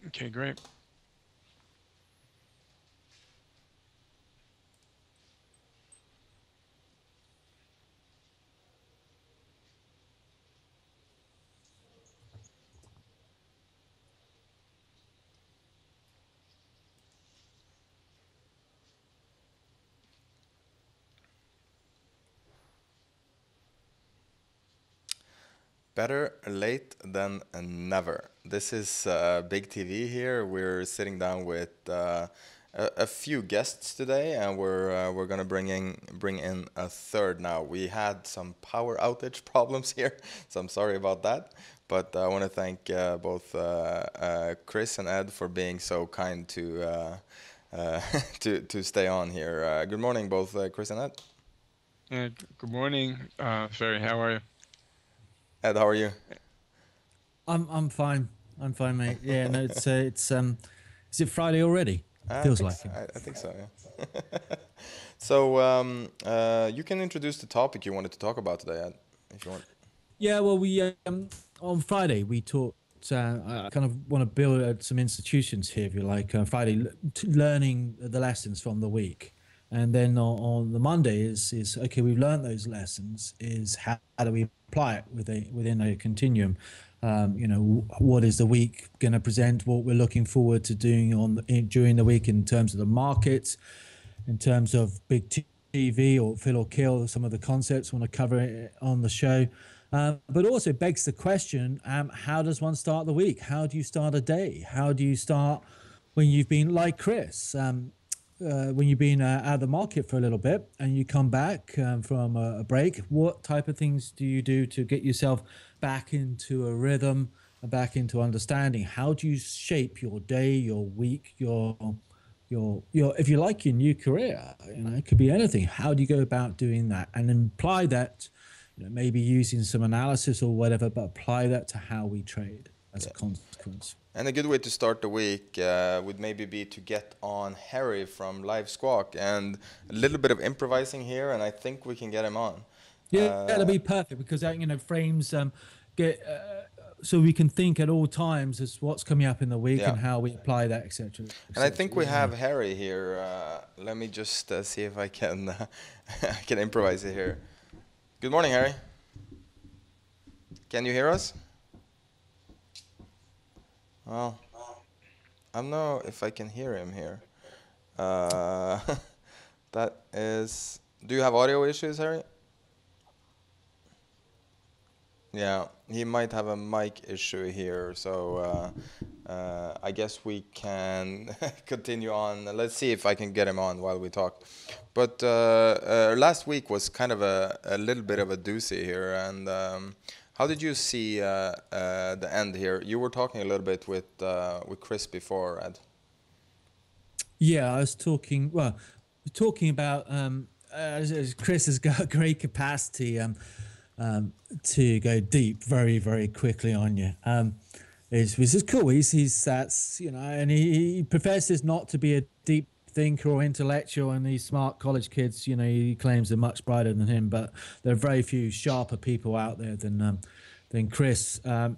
Okay, great. Better late than never. This is Big TV here. We're sitting down with a few guests today, and we're gonna bring in a third now. We had some power outage problems here, so I'm sorry about that. But I want to thank both Chris and Ed for being so kind to stay on here. Good morning, both Chris and Ed. Good morning, Ferry. How are you? Ed, how are you? I'm fine. I'm fine, mate. Yeah, no, it's. Is it Friday already? Feels like it. I think so. Yeah. So you can introduce the topic you wanted to talk about today, Ed, if you want. Yeah, well, we on Friday we talked. I kind of want to build some institutions here, if you like. Friday, learning the lessons from the week, and then on the Monday is okay. We've learned those lessons. Is how do we apply it within a continuum? What is the week going to present? What we're looking forward to doing during the week in terms of the markets, in terms of big TV or fill or kill, some of the concepts we want to cover it on the show. But also begs the question, how does one start the week? How do you start a day? How do you start when you've been like Chris? When you've been out of the market for a little bit and you come back from a break, what type of things do you do to get yourself back into a rhythm, back into understanding? How do you shape your day, your week, your if you like, your new career? It could be anything. How do you go about doing that and imply that, maybe using some analysis or whatever, but apply that to how we trade as a Yeah. consequence? And a good way to start the week would maybe be to get on Harry from Live Squawk and a little bit of improvising here, and I think we can get him on. Yeah, that'll Uh, be perfect because that frames get so we can think at all times as what's coming up in the week yeah. and how we apply that, etc., And I etc. think we have Harry here. Let me just see if I can I can improvise it here. Good morning, Harry. Can you hear us? Well, I don't know if I can hear him here. Uh, that is. Do you have audio issues, Harry? Yeah, he might have a mic issue here, so I guess we can continue on. Let's see if I can get him on while we talk. But last week was kind of a little bit of a doozy here, and how did you see the end here? You were talking a little bit with Chris before, Ed. Yeah, I was talking. Well, we're talking about as Chris has got great capacity to go deep very very quickly on you. Which is cool. He's that's and he professes not to be a deep thinker or intellectual, and these smart college kids, he claims they're much brighter than him, but there are very few sharper people out there than Chris. And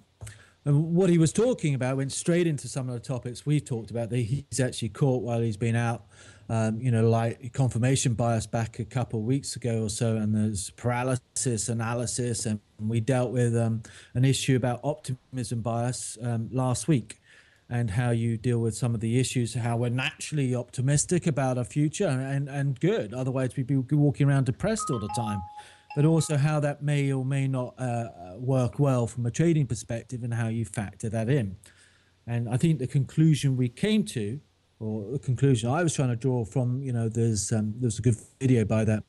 what he was talking about went straight into some of the topics we've talked about that he's actually caught while he's been out. Like confirmation bias back a couple of weeks ago or so, and there's paralysis analysis, and we dealt with an issue about optimism bias last week, and how you deal with some of the issues, how we're naturally optimistic about our future and good. Otherwise, we'd be walking around depressed all the time. But also how that may or may not work well from a trading perspective and how you factor that in. And I think the conclusion we came to, or the conclusion I was trying to draw from, there's a good video by that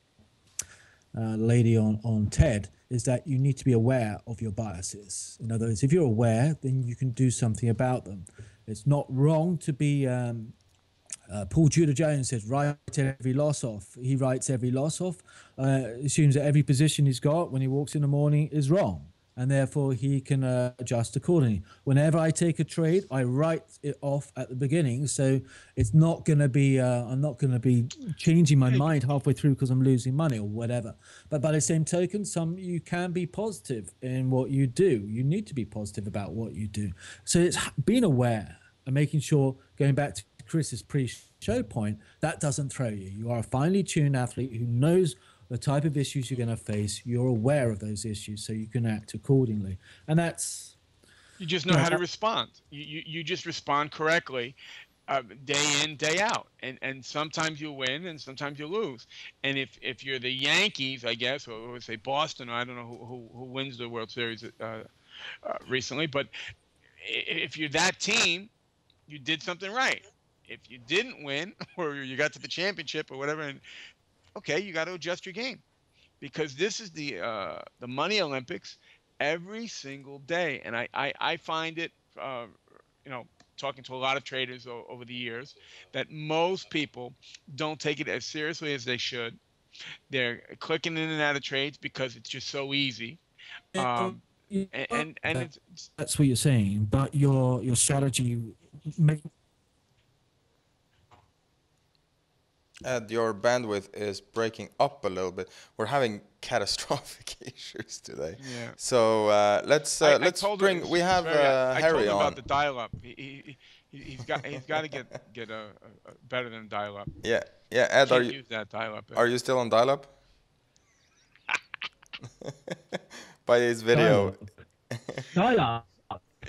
lady on TED, is that you need to be aware of your biases. In other words, if you're aware, then you can do something about them. It's not wrong to be. Paul Tudor Jones says, write every loss off. He writes every loss off, assumes that every position he's got when he walks in the morning is wrong, and therefore he can adjust accordingly. Whenever I take a trade, I write it off at the beginning, so it's not going to be, I'm not going to be changing my mind halfway through because I'm losing money or whatever. But by the same token, you can be positive in what you do. You need to be positive about what you do. So it's being aware. and making sure, going back to Chris's pre-show point, that doesn't throw you. You are a finely tuned athlete who knows the type of issues you're going to face. You're aware of those issues, so you can act accordingly. And that's You just know how to respond. You just respond correctly, day in, day out, and sometimes you win and sometimes you lose. And if you're the Yankees, I guess, or say Boston, I don't know who wins the World Series recently, but if you're that team, you did something right. If you didn't win or you got to the championship or whatever, and okay, you got to adjust your game, because this is the money Olympics every single day. And I find it, you know, talking to a lot of traders over the years, that most people don't take it as seriously as they should. They're clicking in and out of trades because it's just so easy. Um, and it's that's what you're saying. But your strategy, Ed, your bandwidth is breaking up a little bit. We're having catastrophic issues today. Yeah. So let's I told him, bring. We have I told Harry him on. about the dial-up. He's got to get a better than dial-up. Yeah, yeah. Ed, are Can't you use that dial-up. are you still on dial-up? By his video. dial-up.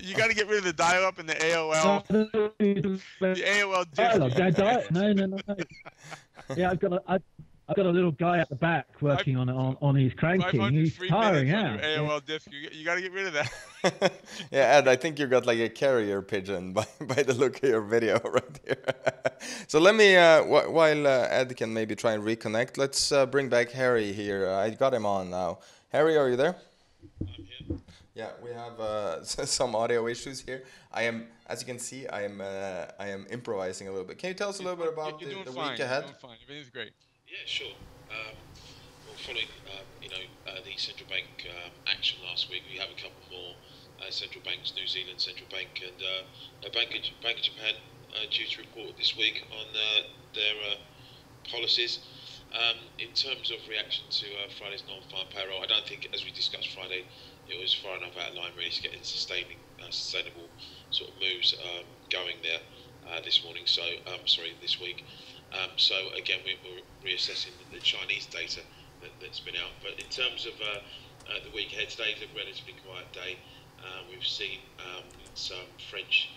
You got to get rid of the dial-up and the AOL. The AOL disk. No. Yeah, I've got a little guy at the back working on his cranking. 500 He's free tiring minutes on out. your AOL disk. You got to get rid of that. Yeah, Ed, I think you got like a carrier pigeon by the look of your video right here. So let me, while Ed can maybe try and reconnect, let's bring back Harry here. I got him on now. Harry, are you there? I'm here. Yeah, we have some audio issues here. As you can see, I am improvising a little bit. Can you tell us a little bit about You're doing the fine. week ahead? You're doing fine. Everything's great. Yeah, sure. Well, following the central bank action last week, we have a couple more central banks: New Zealand Central Bank and Bank of Japan, due to report this week on their policies. In terms of reaction to Friday's non-farm payroll, I don't think, as we discussed Friday, it was far enough out of line really to get into sustainable sort of moves going there this morning. So this week. So again, we're reassessing the Chinese data that's been out. But in terms of the week ahead, today's a relatively quiet day. We've seen some French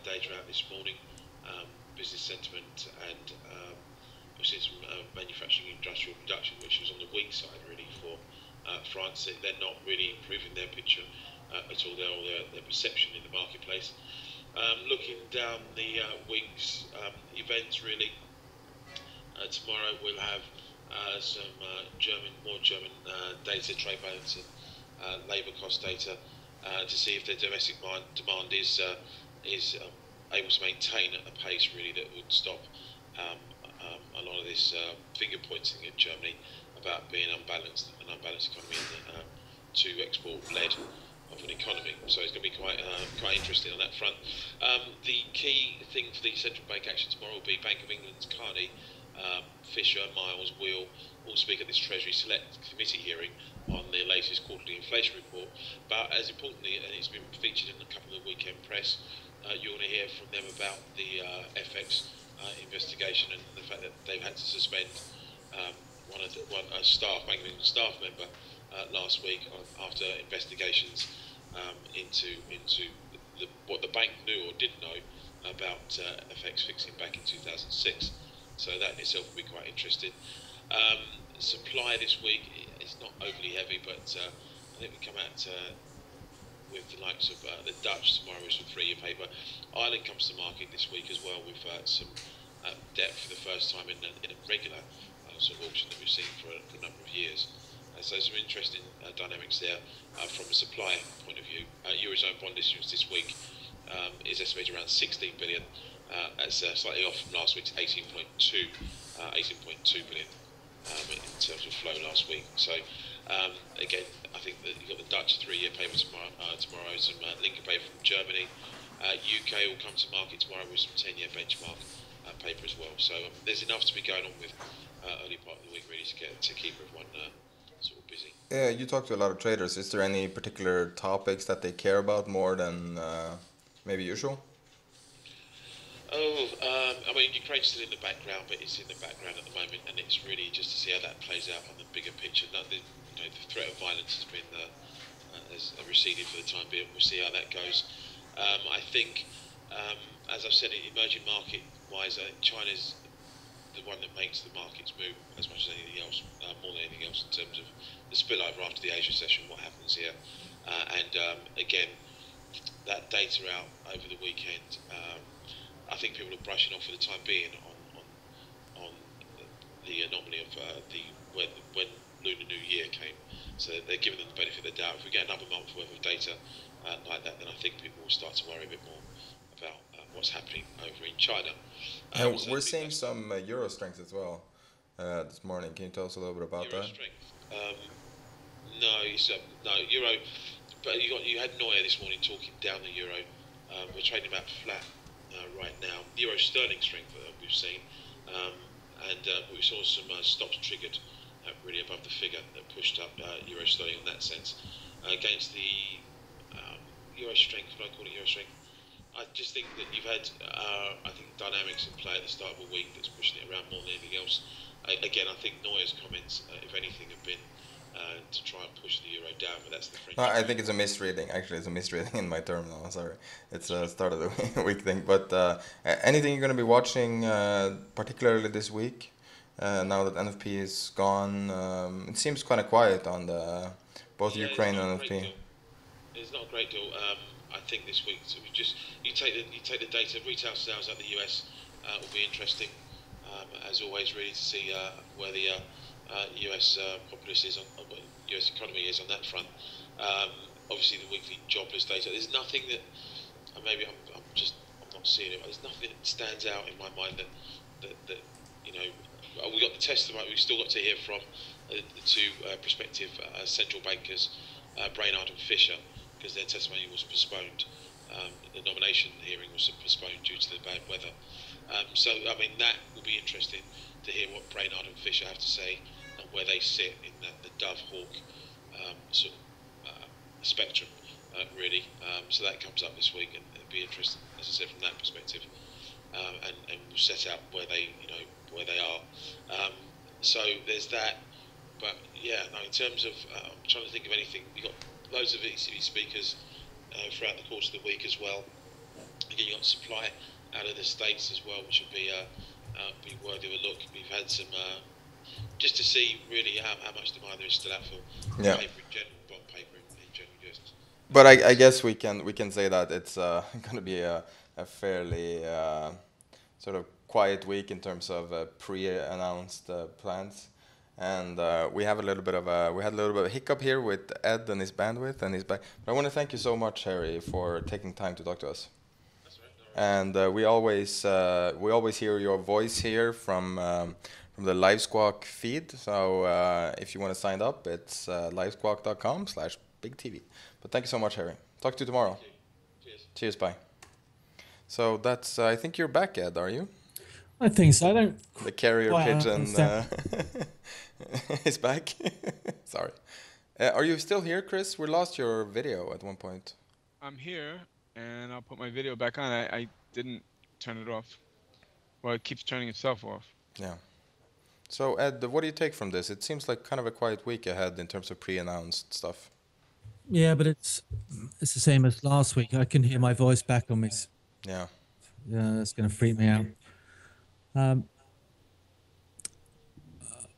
data out this morning, business sentiment, and we've seen some manufacturing industrial production, which was on the weak side really for France. They're not really improving their picture at all, their perception in the marketplace. Looking down the week's events really, tomorrow we'll have some more German data, trade balance and labour cost data, to see if the domestic demand is able to maintain at a pace really that would stop a lot of this finger pointing at Germany about being an unbalanced economy and too export led of an economy. So it's going to be quite interesting on that front. The key thing for the central bank action tomorrow will be Bank of England's Carney, Fisher, Miles, will all speak at this Treasury Select Committee hearing on the latest quarterly inflation report. But as importantly, and it's been featured in a couple of the weekend press, you're going to hear from them about the FX investigation and the fact that they've had to suspend a Bank of England staff member last week after investigations into what the bank knew or didn't know about FX fixing back in 2006. So that in itself will be quite interesting. Supply this week is not overly heavy, but I think we come out with the likes of the Dutch tomorrow with some 3-year paper. Ireland comes to market this week as well with some debt for the first time in a regular sort of auction that we've seen for a number of years. So some interesting dynamics there from a supply point of view. Eurozone bond issuance this week is estimated around 16 billion. That's slightly off from last week's 18.2 billion in terms of flow last week. So again, I think that you've got the Dutch 3-year paper tomorrow, some linker paper from Germany. UK will come to market tomorrow with some 10-year benchmark paper as well. So there's enough to be going on with early part of the week really to keep everyone sort of busy. Yeah, you talk to a lot of traders. Is there any particular topics that they care about more than maybe usual? I mean, Ukraine's still in the background, but it's in the background at the moment, and it's really just to see how that plays out on the bigger picture. The threat of violence has been has receded for the time being. We'll see how that goes. I think, as I've said, emerging market-wise, China's the one that makes the markets move as much as anything else, more than anything else in terms of the spillover after the Asia session, what happens here. Again, that data out over the weekend, I think people are brushing off for the time being on the anomaly of when Lunar New Year came. So they're giving them the benefit of the doubt. If we get another month worth of data like that, then I think people will start to worry a bit more about what's happening over in China. And we're seeing some euro strength as well this morning. Can you tell us a little bit about euro that? Strength. No, euro. But you had Neuer this morning talking down the euro. We're trading about flat right now. Euro sterling strength we've seen, and we saw some stops triggered really above the figure that pushed up euro sterling in that sense. Against the euro strength, what I call it euro strength. I just think that you've had, I think, dynamics in play at the start of a week that's pushing it around more than anything else. Again, I think Neuer's comments, if anything, have been to try and push the euro down, but that's the French. No, I think it's a misreading. Actually, it's a misreading in my terminal. Sorry, it's a start of the week thing. But anything you're going to be watching, particularly this week, now that NFP is gone? It seems kind of quiet on the both Ukraine and NFP. It's not a great deal. I think this week, so you take the data. Retail sales out the US will be interesting, as always, really, to see where the US populace is, US economy is on that front. Obviously, the weekly jobless data. There's nothing that maybe I'm not seeing it. But there's nothing that stands out in my mind that we got the testimony. We've still got to hear from the two prospective central bankers, Brainard and Fisher, because their testimony was postponed. The nomination hearing was postponed due to the bad weather. So, I mean, that will be interesting to hear what Brainard and Fisher have to say and where they sit in the Dove-Hawk sort of spectrum, really. So that comes up this week, and it'll be interesting, as I said, from that perspective. And we'll set out where they are. So there's that. But yeah, no, in terms of, I'm trying to think of anything. You've got loads of ECB speakers throughout the course of the week as well. Again, you've got supply out of the States as well, which would be worthy of a look. We've had some, just to see really how much demand there is still out for paper in general, bond paper in general. Just. But I guess we can say that it's going to be a fairly sort of quiet week in terms of pre-announced plans. And we had a little bit of a hiccup here with Ed and his bandwidth and his back. But I want to thank you so much, Harry, for taking time to talk to us. That's right. And we always hear your voice here from the LiveSquawk feed. So if you want to sign up, it's livesquawk.com/bigtv. But thank you so much, Harry. Talk to you tomorrow. Cheers. Cheers. Bye. So that's. I think you're back, Ed. Are you? I think so. I don't. The carrier pigeon understand. is back. Sorry. Are you still here, Chris? We lost your video at one point. I'm here, and I'll put my video back on. I didn't turn it off. Well, it keeps turning itself off. Yeah. So, Ed, what do you take from this? It seems like kind of a quiet week ahead in terms of pre-announced stuff. Yeah, but it's the same as last week. I can hear my voice back on me. Yeah. Yeah, that's going to freak me out.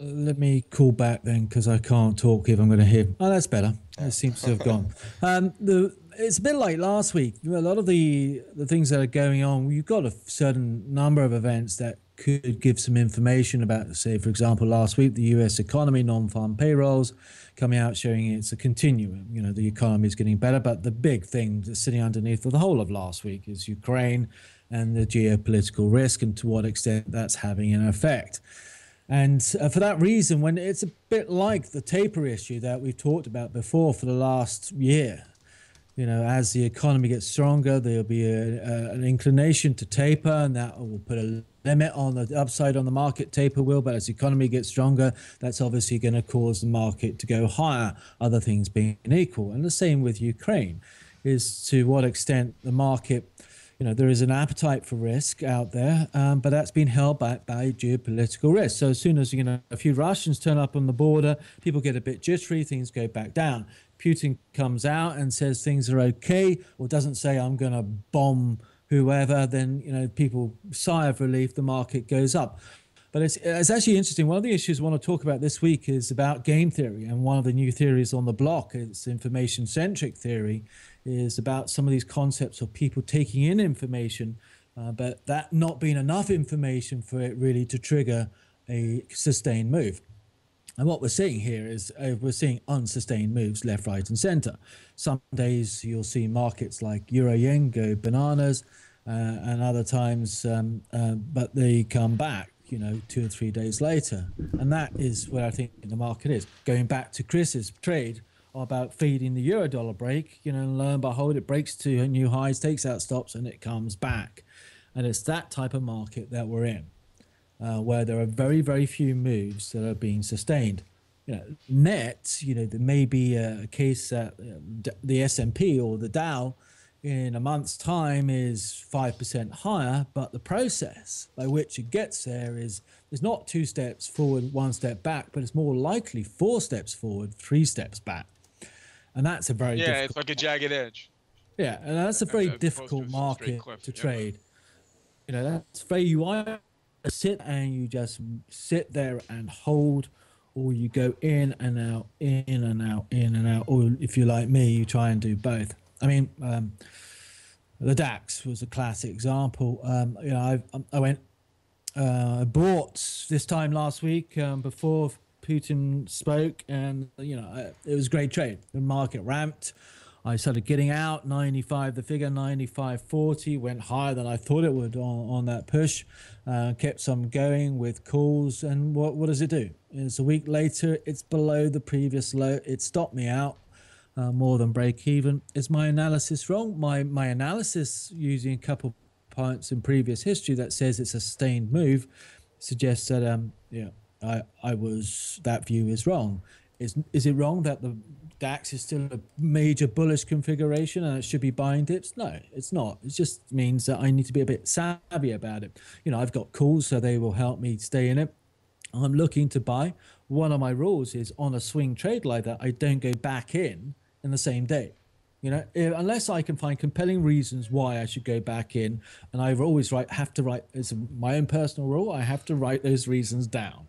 Let me call back then, because I can't talk if I'm going to hear. Oh, that's better. It seems to have gone. It's a bit like last week. A lot of the things that are going on, you've got a certain number of events that could give some information about, say, for example, last week, the US economy, non-farm payrolls coming out showing it's a continuum. You know, the economy is getting better, but the big thing that's sitting underneath for the whole of last week is Ukraine and the geopolitical risk and to what extent that's having an effect. And for that reason, when it's a bit like the taper issue that we've talked about before for the last year, you know, as the economy gets stronger, there'll be an inclination to taper, and that will put a limit on the upside on the market. Taper will, but as the economy gets stronger, that's obviously going to cause the market to go higher, other things being equal. And the same with Ukraine, is to what extent the market there is an appetite for risk out there, but that's been held back by geopolitical risk. So as soon as a few Russians turn up on the border, people get a bit jittery, things go back down. Putin comes out and says things are okay, or doesn't say I'm going to bomb whoever, then people sigh of relief, the market goes up. But it's actually interesting. One of the issues I want to talk about this week is about game theory, and one of the new theories on the block, it's information-centric theory, is about some of these concepts of people taking in information, but that not being enough information for it really to trigger a sustained move. And what we're seeing here is we're seeing unsustained moves left, right, and center. Some days you'll see markets like Euro Yen go bananas, and other times, but they come back, 2 or 3 days later. And that is where I think the market is. Going back to Chris's trade about feeding the euro dollar break, and lo and behold, it breaks to new highs, takes out stops, and it comes back. And it's that type of market that we're in, where there are very, very few moves that are being sustained. Net, there may be a case that the S&P or the Dow in a month's time is 5% higher, but the process by which it gets there is not 2 steps forward, 1 step back, but it's more likely 4 steps forward, 3 steps back. And that's a very difficult, it's like a jagged edge. Yeah, and that's a very difficult market to trade. That's very, you either sit and you just sit there and hold, or you go in and out, in and out, in and out, or if you're like me, you try and do both. I mean, the DAX was a classic example. I went, bought this time last week before Putin spoke, and it was a great trade. The market ramped. I started getting out 95. The figure 95.40 went higher than I thought it would on that push. Kept some going with calls, and what does it do? It's a week later. It's below the previous low. It stopped me out. More than break even. Is my analysis wrong? My analysis using a couple points in previous history that says it's a sustained move suggests that that view is wrong. Is it wrong that the DAX is still a major bullish configuration and it should be buying dips? No, it's not. It just means that I need to be a bit savvy about it. I've got calls, so they will help me stay in it. I'm looking to buy. One of my rules is on a swing trade like that, I don't go back in the same day. Unless I can find compelling reasons why I should go back in, and I always have to write, it's my own personal rule, I have to write those reasons down.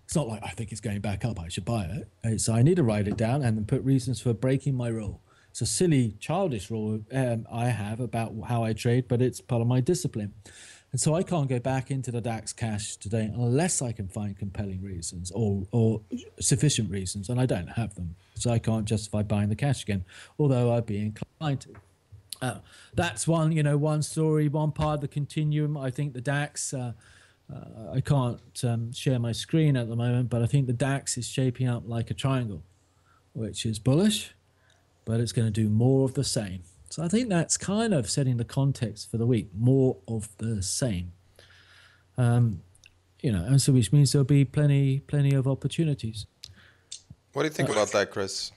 It's not like I think it's going back up, I should buy it. So I need to write it down and then put reasons for breaking my rule. It's a silly, childish rule I have about how I trade, but it's part of my discipline. And so I can't go back into the DAX cash today unless I can find compelling reasons or sufficient reasons, and I don't have them. So I can't justify buying the cash again, although I'd be inclined to. That's one story, one part of the continuum. I think the DAX, I can't share my screen at the moment, but I think the DAX is shaping up like a triangle, which is bullish, but it's going to do more of the same. So I think that's kind of setting the context for the week, more of the same. And so which means there'll be plenty of opportunities. What do you think about that, Chris?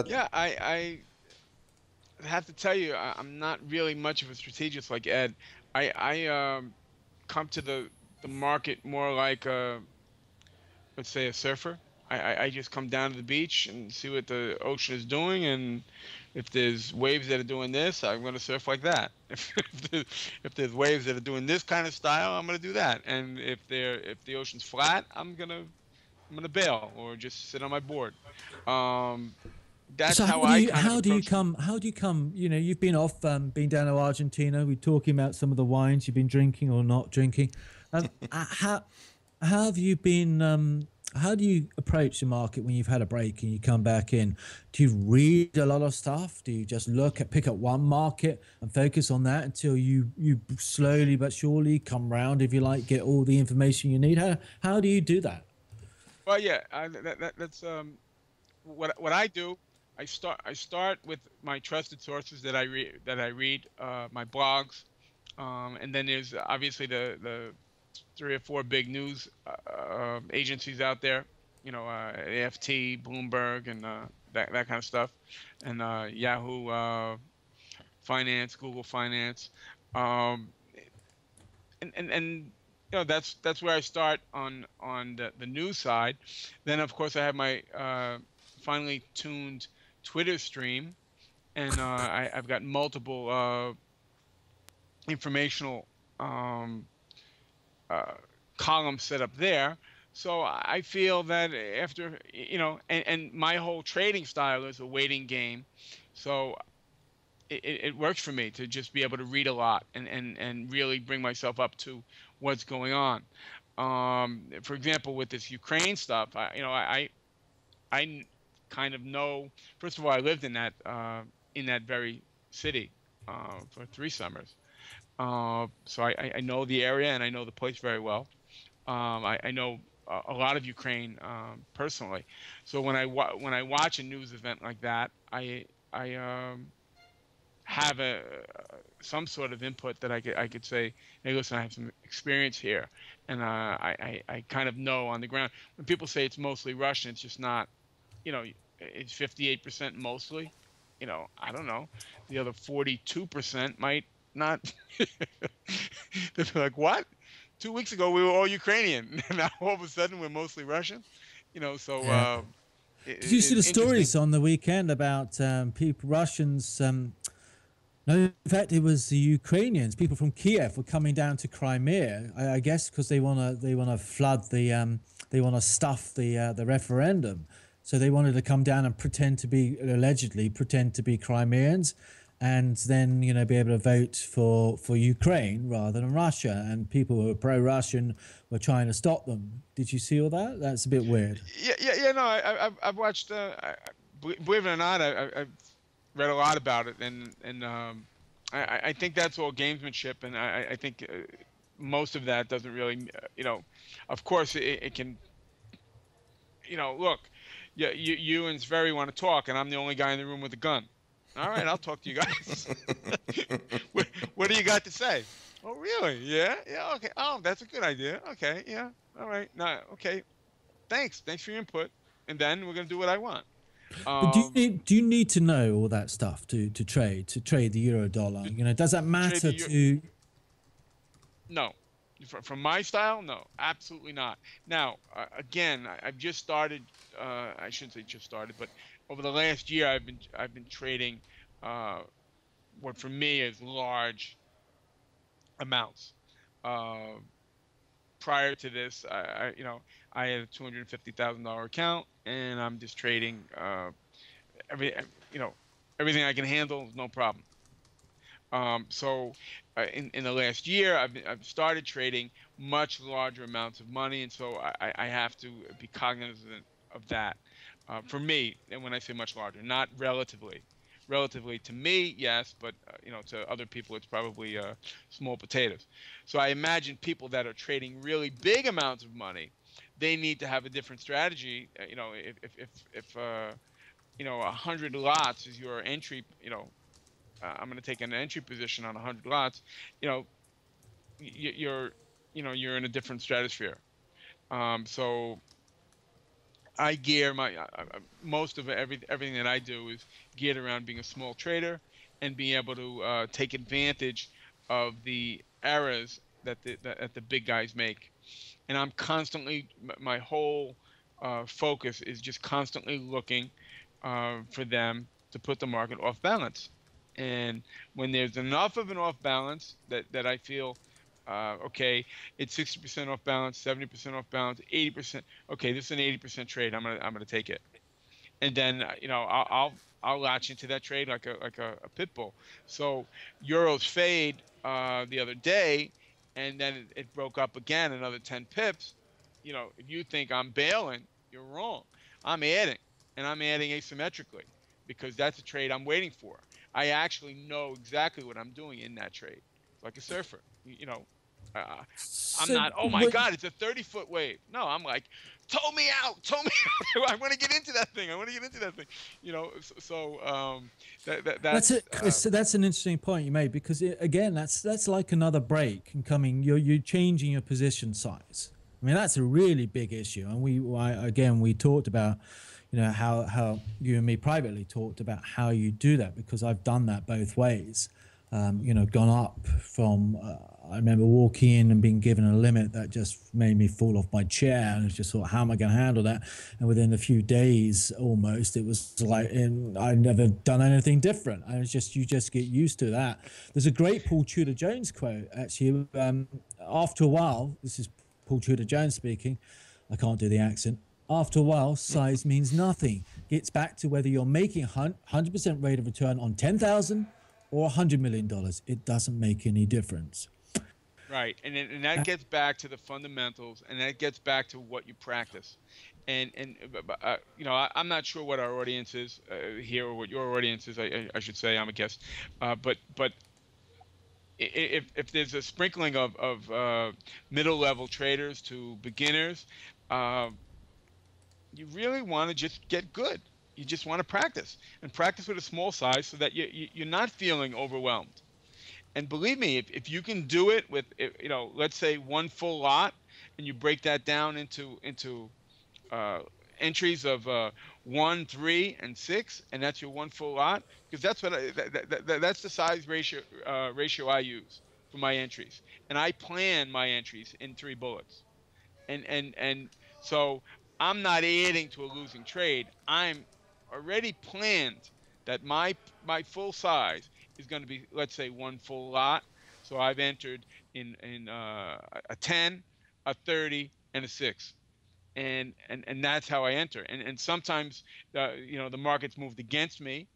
Yeah, I have to tell you, I'm not really much of a strategist like Ed. I come to the market more like let's say a surfer. I just come down to the beach and see what the ocean is doing, and if there's waves that are doing this, I'm going to surf like that. If there's waves that are doing this kind of style, I'm going to do that. And if the ocean's flat, I'm gonna bail or just sit on my board. That's so how do you come? You've been off, been down to Argentina. We're talking about some of the wines you've been drinking or not drinking. How have you been? How do you approach the market when you've had a break and you come back in? Do you read a lot of stuff? Do you just pick up one market and focus on that until you slowly but surely come round, if you like, get all the information you need? How do you do that? Well, yeah, that's what I do. I start with my trusted sources that I read, my blogs, and then there's obviously the 3 or 4 big news agencies out there, AFT, Bloomberg, and that kind of stuff, and Yahoo Finance, Google Finance, um, and that's where I start on the news side. Then of course I have my finely tuned Twitter stream, and I've got multiple informational um, uh, columns set up there. So I feel that after, and my whole trading style is a waiting game. So it works for me to just be able to read a lot and really bring myself up to what's going on. For example, with this Ukraine stuff, I kind of know. First of all, I lived in that very city for 3 summers, so I know the area and I know the place very well. I know a lot of Ukraine personally, so when I watch a news event like that, I have some sort of input that I could say, hey, listen, I have some experience here, and I kind of know on the ground. When people say it's mostly Russian, it's just not. It's 58% mostly. I don't know. The other 42% might not. They'll be like, what? 2 weeks ago we were all Ukrainian. Now all of a sudden we're mostly Russian. So. Yeah. Did you see the stories on the weekend about people, Russians? No, in fact, it was the Ukrainians. People from Kiev were coming down to Crimea. I guess because they wanna flood they wanna stuff the referendum. So they wanted to come down and allegedly pretend to be Crimeans, and then be able to vote for Ukraine rather than Russia. And people who were pro-Russian were trying to stop them. Did you see all that? That's a bit weird. Yeah. No, I've watched. Believe it or not, I've read a lot about it, and I think that's all gamesmanship, and I think most of that doesn't really, of course it can, look, yeah, you and Sverry want to talk, and I'm the only guy in the room with a gun. All right, I'll talk to you guys. What do you got to say? Oh, really? Yeah, okay. Oh, that's a good idea. Okay, yeah, all right. No, okay. Thanks for your input, and then we're gonna do what I want. But do you need to know all that stuff to trade the euro dollar? Does that matter to? No, from my style, no, absolutely not. Now, again, I've just started. I shouldn't say just started, but over the last year, I've been trading what for me is large amounts. Prior to this, I had a $250,000 account, and I'm just trading everything I can handle, no problem. So in the last year, I've started trading much larger amounts of money, and so I have to be cognizant of that. For me, and when I say much larger, not relatively. Relatively to me, yes, but to other people, it's probably small potatoes. So I imagine people that are trading really big amounts of money, they need to have a different strategy. If 100 lots is your entry, I'm going to take an entry position on 100 lots. You're in a different stratosphere. So I gear most of everything that I do is geared around being a small trader and being able to take advantage of the errors that the big guys make. And I'm constantly, my whole focus is just constantly looking for them to put the market off balance. And when there's enough of an off balance that I feel, okay, it's 60% off balance, 70% off balance, 80%. Okay, this is an 80% trade. I'm gonna take it, and then I'll latch into that trade like a pit bull. So euros fade the other day, and then it broke up again another 10 pips. If you think I'm bailing, you're wrong. I'm adding, and I'm adding asymmetrically because that's a trade I'm waiting for. I actually know exactly what I'm doing in that trade, like a surfer. I'm not, oh my God, it's a 30-foot wave. No, I'm like, tow me out. I want to get into that thing. That's an interesting point you made, because again, that's like another break and coming. You're changing your position size. I mean, that's a really big issue, and we talked about, how you and me privately talked about how you do that, because I've done that both ways. Gone up from, I remember walking in and being given a limit that just made me fall off my chair, and I just thought, how am I going to handle that? And within a few days, almost, it was like, I'd never done anything different. And it's just, you just get used to that. There's a great Paul Tudor Jones quote, actually. After a while, this is Paul Tudor Jones speaking. I can't do the accent. After a while, size means nothing. Gets back to whether you're making 100% rate of return on 10,000 or $100 million. It doesn't make any difference. Right, and that gets back to the fundamentals, and that gets back to what you practice. And I'm not sure what our audience is here, or what your audience is. I should say, I'm a guest, but if there's a sprinkling of middle level traders to beginners, you really want to just get good. You just want to practice, and practice with a small size so that you're not feeling overwhelmed. And believe me, if you can do it with, let's say one full lot, and you break that down into entries of 1, 3, and 6, and that's your one full lot, because that's that's the size ratio I use for my entries, and I plan my entries in 3 bullets, and so I'm not adding to a losing trade. I'm already planned that my full size is going to be, let's say, one full lot. So I've entered in a 10, a 30, and a 6, and that's how I enter. And sometimes the market's moved against me,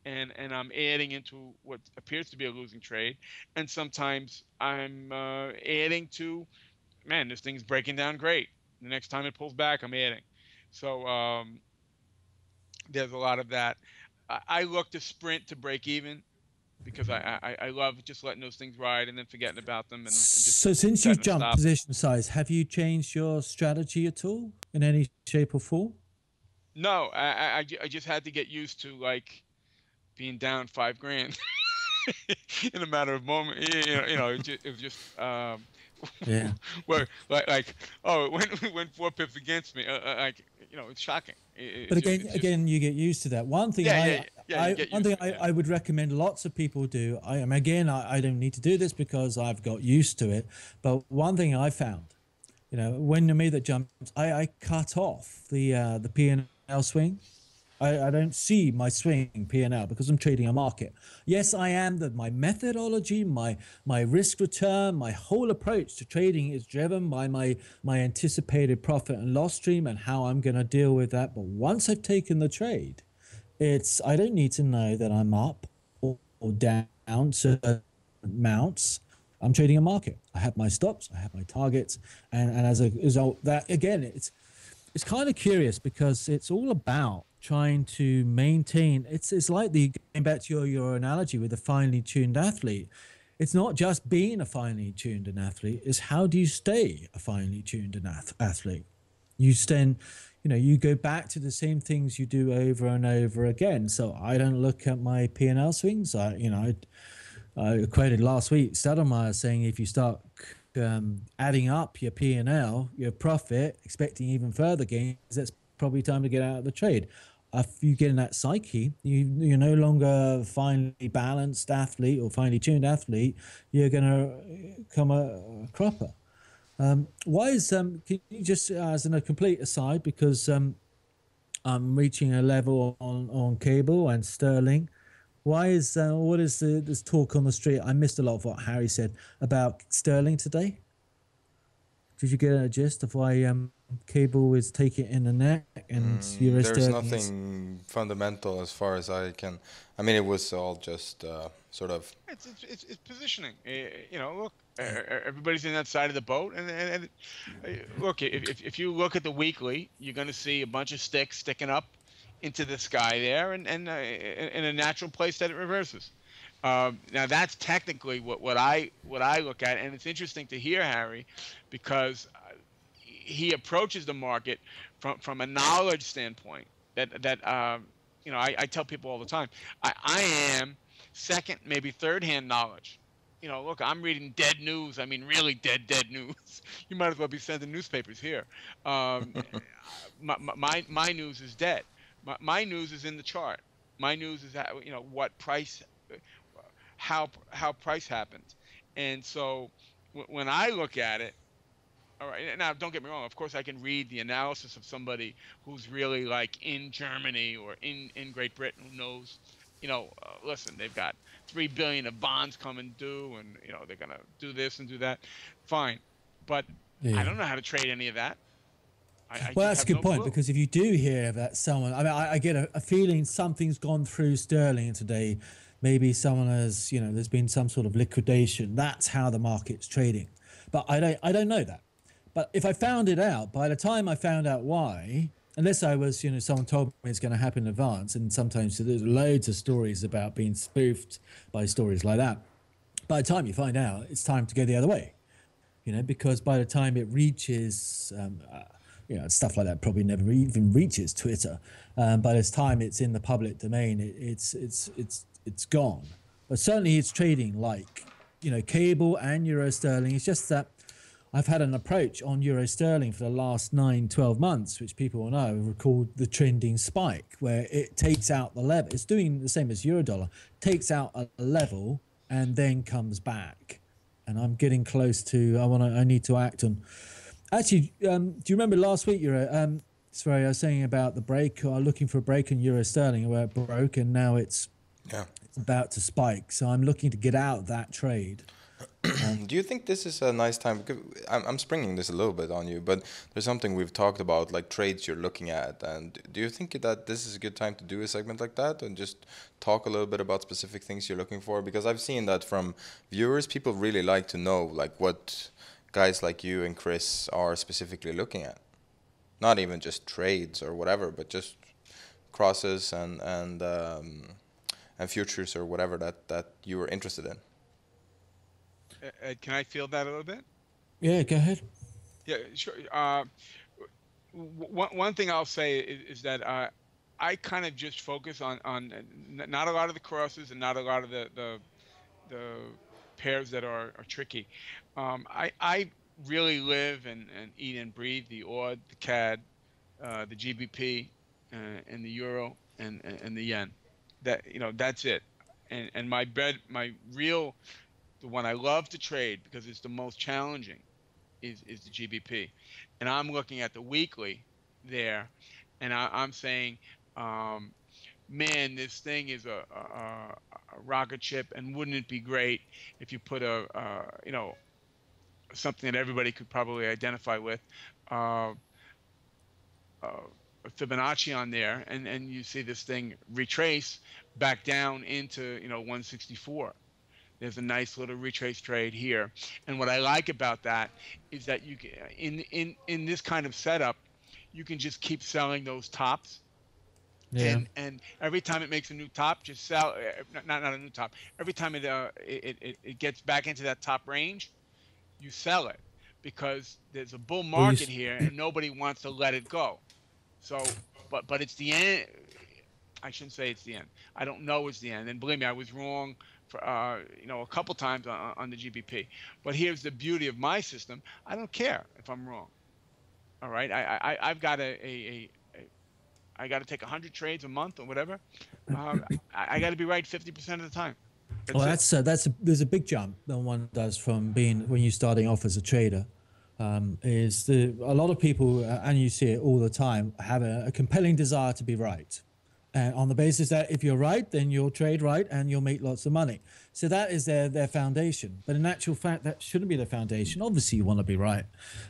and I'm adding into what appears to be a losing trade, and sometimes I'm adding to, man, this thing's breaking down great. The next time it pulls back, I'm adding. So there's a lot of that. I look to sprint to break even, because I love just letting those things ride and then forgetting about them. And just so since you jumped position size, have you changed your strategy at all in any shape or form? No, I just had to get used to, like, being down $5,000 in a matter of moment. It was just yeah. Where like it went 4 pips against me. It's shocking. But again, you get used to that. One thing I would recommend lots of people do. I don't need to do this because I've got used to it. But one thing I found, when the me that jumps, I cut off the P&L swing. I don't see my swing P&L because I'm trading a market. Yes, I am. My methodology, my risk return, my whole approach to trading is driven by my anticipated profit and loss stream and how I'm going to deal with that. But once I've taken the trade, I don't need to know that I'm up or down certain amounts. I'm trading a market. I have my stops, I have my targets, and as a result, that again, it's kind of curious because it's all about trying to maintain. It's like going back to your analogy with a finely tuned athlete. It's not just being a finely tuned athlete, it's how do you stay a finely tuned athlete. You go back to the same things you do over and over again. So I don't look at my P&L swings. I quoted last week Stoudemire saying if you start adding up your P&L, your profit, expecting even further gains, that's probably time to get out of the trade. If you get in that psyche, you're no longer a finely balanced athlete or finely tuned athlete. You're going to come a cropper. Why is can you just, as a complete aside, because I'm reaching a level on cable and sterling. Why is what is this talk on the street? I missed a lot of what Harry said about sterling today. Did you get a gist of why cable is taking it in the neck and US there's sterling nothing fundamental as far as I can. I mean, it was all just sort of. It's positioning. Look, everybody's in that side of the boat, and look, if you look at the weekly, you're going to see a bunch of sticks sticking up into the sky there, and in a natural place that it reverses. Now that's technically what I look at, and it's interesting to hear Harry, because he approaches the market from a knowledge standpoint. I tell people all the time, I am second, maybe third hand knowledge. Look, I'm reading dead news. I mean, really dead news. You might as well be sending newspapers here. My news is dead. My news is in the chart. My news is that, what price, how price happens. And so when I look at it, all right, now don't get me wrong. Of course, I can read the analysis of somebody who's really like in Germany or in Great Britain, who knows, listen, they've got 3 billion of bonds coming due, and they're gonna do this and do that. Fine, but I Yeah. don't know how to trade any of that. I Well, just that's a have good no point, clue. because if you do hear that someone, I mean, I get a feeling something's gone through sterling today. Maybe someone has, there's been some sort of liquidation. That's how the market's trading. But I don't know that. But if I found it out, by the time I found out why, unless I was, someone told me it's going to happen in advance, and sometimes there's loads of stories about being spoofed by stories like that. By the time you find out, it's time to go the other way, because by the time it reaches, stuff like that probably never even reaches Twitter. By this time it's in the public domain, it's gone. But certainly it's trading like, cable and euro sterling. It's just that I've had an approach on euro sterling for the last 9-12 months, which people will know, called the trending spike, where it takes out the level. It's doing the same as euro dollar, takes out a level and then comes back. And I'm getting close to, I need to act on. Actually, do you remember last week, sorry, I was saying about the break, looking for a break in euro sterling, where it broke, and now it's about to spike. So I'm looking to get out of that trade. Do you think this is a nice time? Because I'm springing this a little bit on you, but there's something we've talked about, like trades you're looking at. And do you think that this is a good time to do a segment like that and just talk a little bit about specific things you're looking for? Because I've seen that from viewers, people really like to know like what guys like you and Chris are specifically looking at. Not even just trades or whatever, but just crosses and futures or whatever that you were interested in. Ed, can I field that a little bit? Yeah, go ahead. Yeah, sure. One thing I'll say is that I kind of just focus on not a lot of the crosses and not a lot of the pairs that are tricky. I really live and eat and breathe the AUD, the CAD, the GBP, and the euro and the yen. That's it. And my real, the one I love to trade because it's the most challenging, is the GBP. And I'm looking at the weekly there, and I'm saying, man, this thing is a rocket ship, and wouldn't it be great if you put something that everybody could probably identify with, Fibonacci on there, and you see this thing retrace back down into 164. There's a nice little retrace trade here, and what I like about that is that you can, in this kind of setup, you can just keep selling those tops. Yeah. And every time it makes a new top, just sell. Not a new top. Every time it gets back into that top range, you sell it, because there's a bull market here and nobody wants to let it go. So, but it's the end. I shouldn't say it's the end. I don't know it's the end. And believe me, I was wrong for a couple times on the GBP. But here's the beauty of my system. I don't care if I'm wrong. All right, I've got I got to take 100 trades a month or whatever. I got to be right 50% of the time. There's a big jump that one does from being, when you're starting off as a trader. A lot of people, and you see it all the time, have a compelling desire to be right. And on the basis that if you're right, then you'll trade right and you'll make lots of money. So that is their foundation. But in actual fact, that shouldn't be their foundation. Obviously, you want to be right.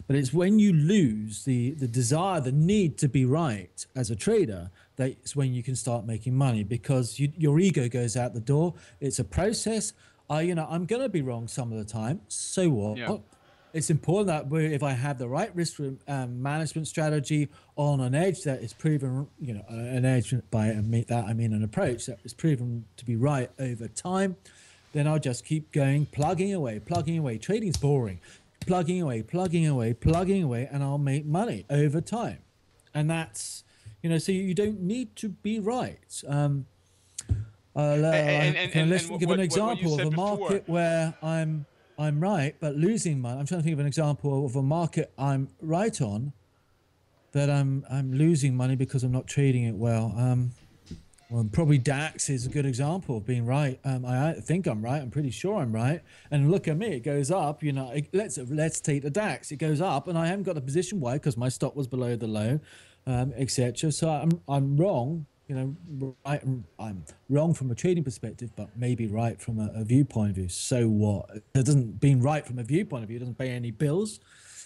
But it's when you lose the desire, the need to be right as a trader, that's when you can start making money, because your ego goes out the door. It's a process. I'm going to be wrong some of the time. So what? Yeah. It's important that if I have the right risk management strategy on an edge that is proven, an edge, by that I mean an approach that is proven to be right over time, then I'll just keep going, plugging away. Trading's boring. Plugging away, and I'll make money over time. And that's, so you don't need to be right. Let's give an example of a market where I'm right, but losing money. I'm trying to think of an example of a market I'm right on, that I'm losing money because I'm not trading it well. Well, probably DAX is a good example of being right. I think I'm right. I'm pretty sure I'm right. And look at me, it goes up. You know, let's take the DAX. It goes up, and I haven't got a position. Why? Because my stop was below the low, etc. So I'm wrong. You know, right, I'm wrong from a trading perspective, but maybe right from a viewpoint of view. So what? It doesn't being right from a viewpoint of view doesn't pay any bills.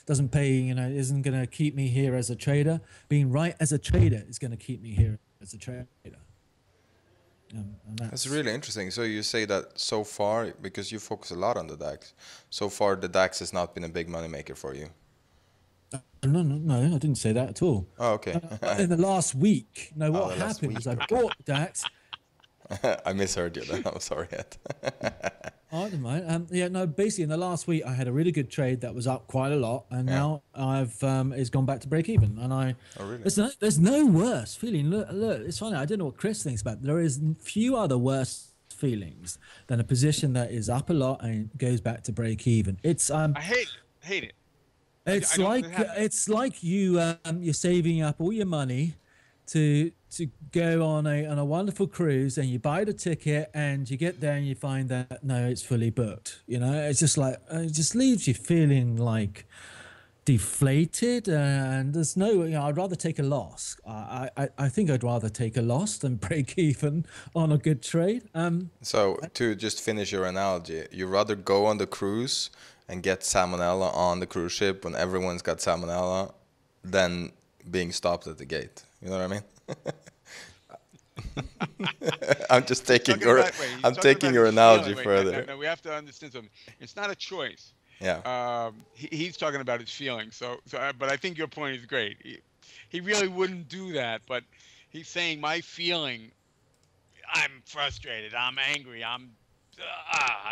Doesn't pay. You know, isn't going to keep me here as a trader. Being right as a trader is going to keep me here as a trader. That's really interesting. So you say that so far, because you focus a lot on the DAX, so far the DAX has not been a big money maker for you. No, I didn't say that at all. Oh, okay. In the last week, no, what the last happened was I week, bought DAX. I misheard you then. I'm sorry, Ed. I don't mind. Yeah, no, basically in the last week I had a really good trade that was up quite a lot, and now I've it's gone back to break even. And Oh, really? there's no worse feeling. Look, it's funny. I don't know what Chris thinks about it. There is few other worse feelings than a position that is up a lot and goes back to break even. It's I hate it. It's I don't like have- it's like you're saving up all your money to go on a wonderful cruise, and you buy the ticket and you get there and you find that no, it's fully booked. You know, it's just like it just leaves you feeling like deflated, and there's no. You know, I'd rather take a loss. I think I'd rather take a loss than break even on a good trade. So to just finish your analogy, you rather go on the cruise and get salmonella on the cruise ship when everyone's got salmonella than being stopped at the gate. You know what I mean? I'm just taking your analogy further. No, we have to understand something. It's not a choice. Yeah. He's talking about his feelings. But I think your point is great. He really wouldn't do that, but he's saying my feeling. I'm frustrated. I'm angry. I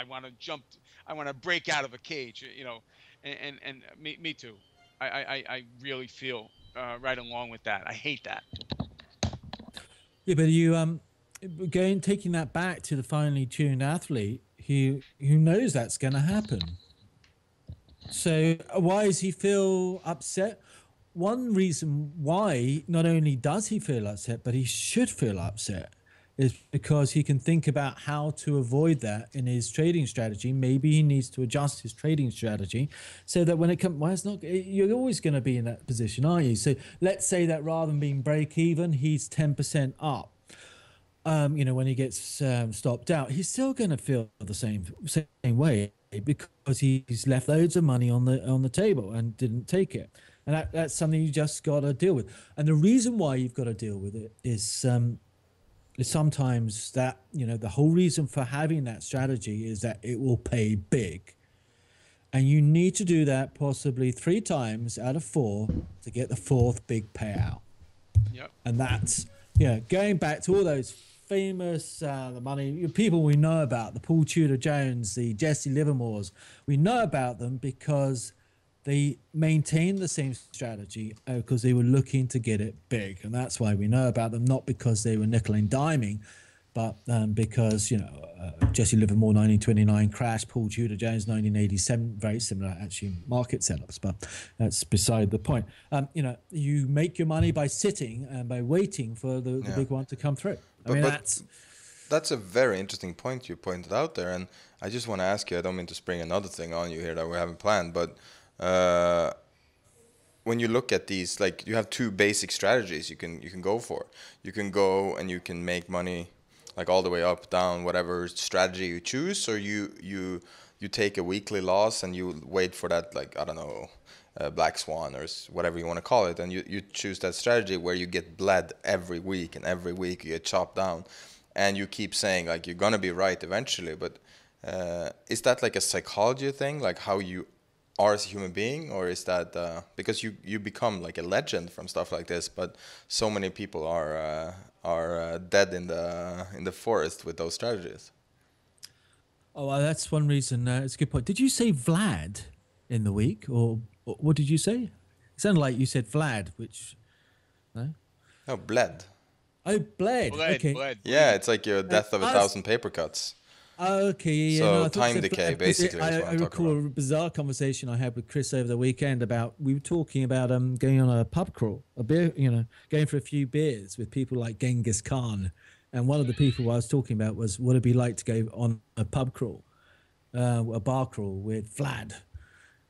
want to jump. I want to break out of a cage. You know, and me too. I really feel right along with that. I hate that. Yeah, but you taking that back to the finely tuned athlete who knows that's going to happen. So why does he feel upset? One reason why not only does he feel upset, but he should feel upset, is because he can think about how to avoid that in his trading strategy. Maybe he needs to adjust his trading strategy so that when it comes, well, it's not, you're always going to be in that position, aren't you? So let's say that rather than being break even, he's 10% up. You know, when he gets stopped out, he's still going to feel the same way because he's left loads of money on the table and didn't take it. And that's something you just got to deal with. And the reason why you've got to deal with it is sometimes that, you know, the whole reason for having that strategy is that it will pay big. And you need to do that possibly 3 times out of 4 to get the 4th big payout. Yep. And that's, going back to all those famous the money people we know about, the Paul Tudor Jones, the Jesse Livermores, we know about them because they maintained the same strategy because they were looking to get it big. And that's why we know about them, not because they were nickel and diming, but because, Jesse Livermore, 1929 crash, Paul Tudor Jones, 1987, very similar actually market setups, but that's beside the point. You make your money by sitting and by waiting for the big one to come through. That's a very interesting point you pointed out there. And I just want to ask you, I don't mean to spring another thing on you here that we haven't planned, but when you look at these, like, you have 2 basic strategies you can go for. You can go and you can make money like all the way up, down, whatever strategy you choose, or you take a weekly loss and you wait for that, like, I don't know, black swan or whatever you want to call it, and you choose that strategy where you get bled every week, and every week you get chopped down, and you keep saying like you're gonna be right eventually. But is that like a psychology thing, like how you are as a human being, or is that because you become like a legend from stuff like this, but so many people are dead in the forest with those strategies? Oh, well, that's one reason. It's a good point. Did you say Vlad in the week, or what did you say? It sounded like you said Vlad, which no. No, bled. Oh, bled. Okay. Bled. Yeah, it's like your death of 1,000 paper cuts. Okay, yeah, So no, I thought time so, decay, but basically, is what I I'm talking recall about. a bizarre conversation I had with Chris over the weekend about we were talking about going on a pub crawl, a beer, going for a few beers with people like Genghis Khan, and one of the people I was talking about was what it'd be like to go on a pub crawl, a bar crawl with Vlad.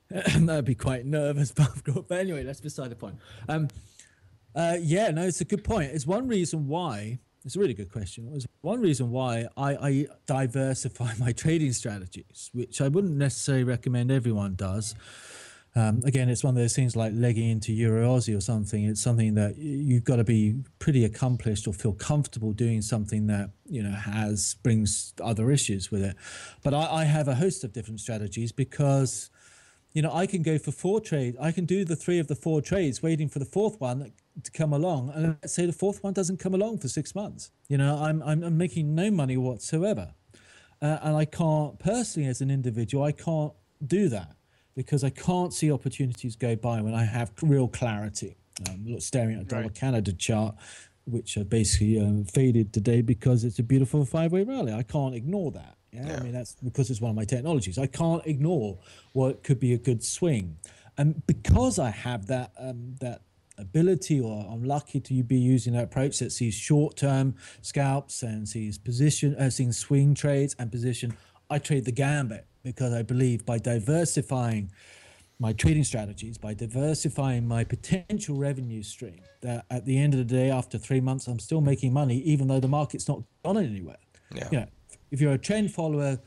And that'd be quite nervous pub crawl. But anyway, that's beside the point. Yeah, no, it's a good point. It's one reason why. It's a really good question. It's one reason why I diversify my trading strategies, which I wouldn't necessarily recommend everyone does. Again, it's one of those things like legging into Euro Aussie or something. It's something that you've got to be pretty accomplished or feel comfortable doing something that brings other issues with it. But I have a host of different strategies because I can go for 4 trades. I can do the 3 of the 4 trades, waiting for the 4th one to come along. And let's say the 4th one doesn't come along for 6 months. I'm making no money whatsoever. And I can't, personally as an individual, I can't do that because I can't see opportunities go by when I have real clarity. Staring at a dollar Canada chart, which basically faded today because it's a beautiful 5-way rally. I can't ignore that. Yeah, I mean, that's because it's one of my technologies. I can't ignore what could be a good swing. And because I have that ability, or I'm lucky to be using that approach that sees short-term scalps and sees seeing swing trades and position, I trade the gambit because I believe by diversifying my trading strategies, by diversifying my potential revenue stream, that at the end of the day, after 3 months, I'm still making money, even though the market's not gone anywhere. Yeah. If you're a trend follower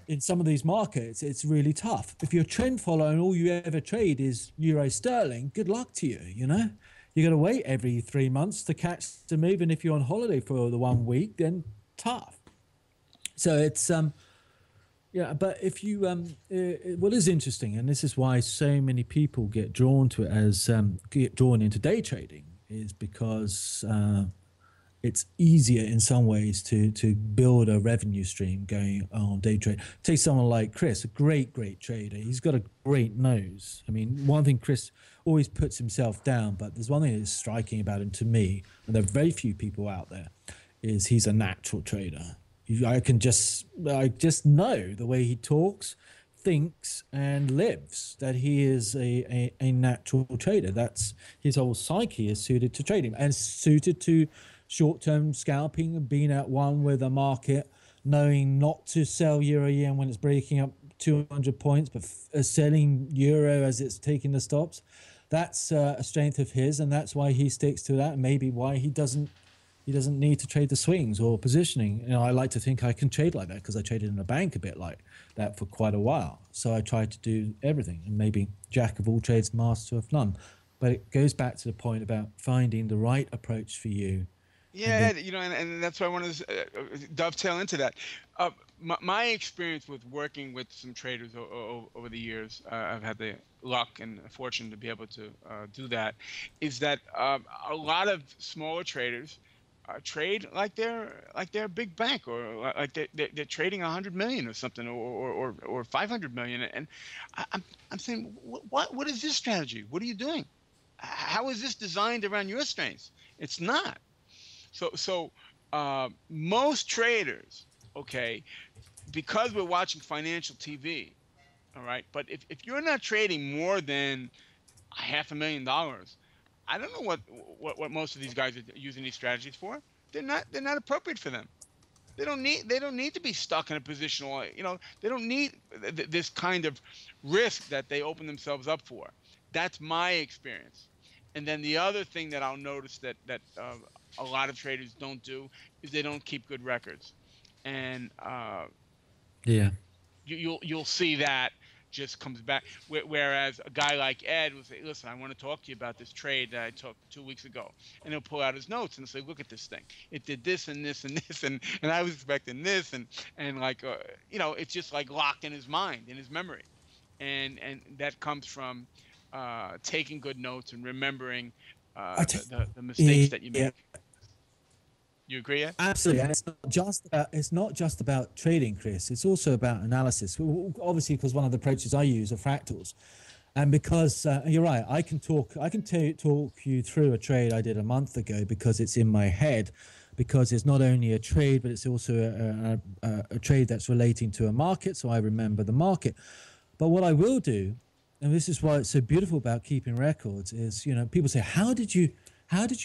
in some of these markets, it's really tough. If you're a trend follower and all you ever trade is Euro Sterling, good luck to you, You got to wait every 3 months to catch the move. And if you're on holiday for the 1 week, then tough. So it's, but if you, what is interesting, and this is why so many people get drawn to it get drawn into day trading, is because it's easier in some ways to build a revenue stream going on day trade. Take someone like Chris, a great trader. He's got a great nose. I mean, one thing Chris always puts himself down, but there's one thing that's striking about him to me, and there are very few people out there, is he's a natural trader. I just know the way he talks, thinks, and lives that he is a natural trader. That's his whole psyche is suited to trading and suited to short-term scalping, being at one with a market, knowing not to sell euro yen when it's breaking up 200 points, but selling euro as it's taking the stops. That's a strength of his, and that's why he sticks to that, and maybe why he doesn't need to trade the swings or positioning. I like to think I can trade like that because I traded in a bank a bit like that for quite a while. So I try to do everything, and maybe jack of all trades, master of none. But it goes back to the point about finding the right approach for you. Yeah, and that's why I want to dovetail into that. My experience with working with some traders over the years, I've had the luck and fortune to be able to do that, is that a lot of smaller traders trade like they're a big bank, or like they're trading 100 million or something, or 500 million, and I'm saying, what is this strategy? What are you doing? How is this designed around your strengths? It's not. So most traders, okay, because we're watching financial TV, all right, but if you're not trading more than $500,000, I don't know what most of these guys are using these strategies for. They're not appropriate for them. They don't need to be stuck in a positional, they don't need this kind of risk that they open themselves up for. That's my experience. And then the other thing that I'll notice that a lot of traders don't do is they don't keep good records, and you'll see that just comes back. Whereas a guy like Ed will say, "Listen, I want to talk to you about this trade that I took 2 weeks ago," and he'll pull out his notes and say, "Look at this thing. It did this and this and this, and I was expecting this, and like it's just like locked in his mind, in his memory, and that comes from taking good notes and remembering the mistakes that you make." Yeah. You agree? Yeah? Absolutely, and it's not just about trading, Chris. It's also about analysis. Obviously, because one of the approaches I use are fractals, and because you're right, I can talk you through a trade I did a month ago because it's in my head. because it's not only a trade, but it's also a trade that's relating to a market. So I remember the market. But what I will do, and this is why it's so beautiful about keeping records, is, you know, people say, how did you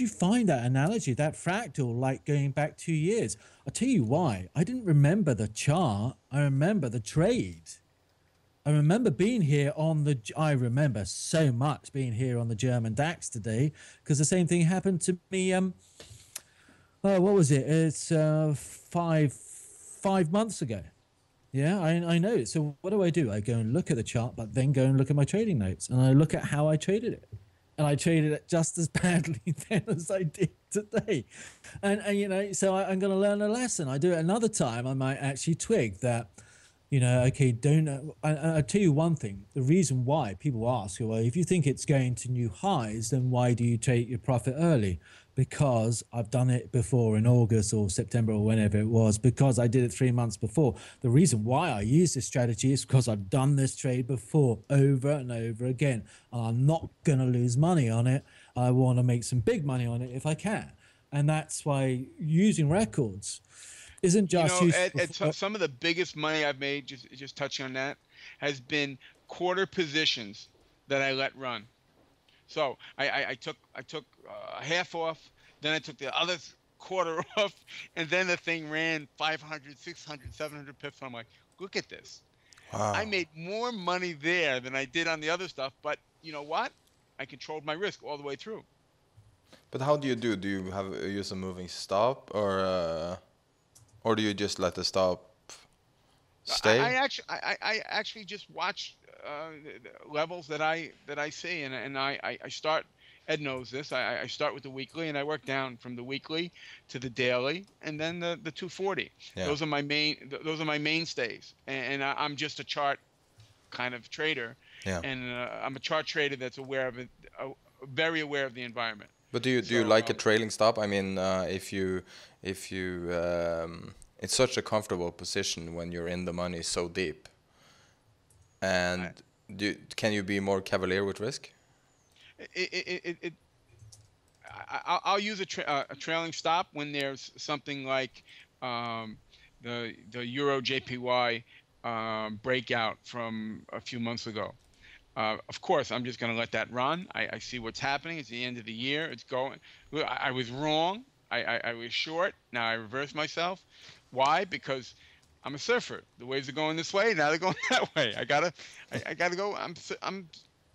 find that analogy, that fractal, like going back 2 years? I'll tell you why. I didn't remember the chart. I remember the trade. I remember being here I remember so much being here on the German DAX today, because the same thing happened to me. What was it? It's 5 months ago. Yeah, I know. So what do? I go and look at the chart, but then go and look at my trading notes, and I look at how I traded it. And I traded it just as badly then as I did today. And you know, so I'm going to learn a lesson. I do it another time, I might actually twig that, you know, okay, I'll tell you one thing. The reason why people ask, well, if you think it's going to new highs, then why do you take your profit early? Because I've done it before in August or September or whenever it was, because I did it 3 months before. The reason why I use this strategy is because I've done this trade before over and over again. And I'm not going to lose money on it. I want to make some big money on it if I can. And that's why using records isn't just, you know, Ed, some of the biggest money I've made, just touching on that, has been quarter positions that I let run. So I took half off, then I took the other quarter off, and then the thing ran 500, 600, 700 pips. I'm like, look at this. Wow. I made more money there than I did on the other stuff, but you know what? I controlled my risk all the way through. But how do you do? Do you use a moving stop, or do you just let the stop stay? I actually just watch levels that I see, and I start. Ed knows this. I start with the weekly, and I work down from the weekly to the daily, and then the 240. Yeah. Those are my mainstays, and I'm just a chart kind of trader. Yeah. And I'm a chart trader that's aware of it, very aware of the environment. But do you like a trailing stop? I mean, if you it's such a comfortable position when you're in the money so deep. And can you be more cavalier with risk? I'll use a trailing stop when there's something like the Euro JPY breakout from a few months ago. Of course, I'm just going to let that run. I see what's happening. It's the end of the year. It's going. I was wrong. I was short. Now I reverse myself. Why? Because I'm a surfer. The waves are going this way. Now they're going that way. I gotta go.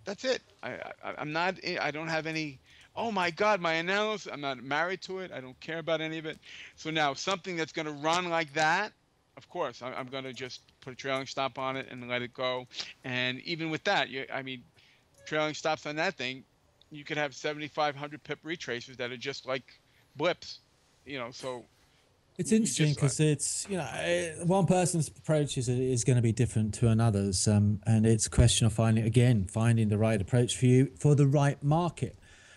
That's it. I'm not. I don't have any. Oh my God, my analysis. I'm not married to it. I don't care about any of it. So now something that's going to run like that. Of course, I'm going to just put a trailing stop on it and let it go. And even with that, I mean, trailing stops on that thing, you could have 7,500 pip retracers that are just like blips, you know. So it's interesting because it's, you know, one person's approach is going to be different to another's, and it's a question of finding the right approach for you for the right market.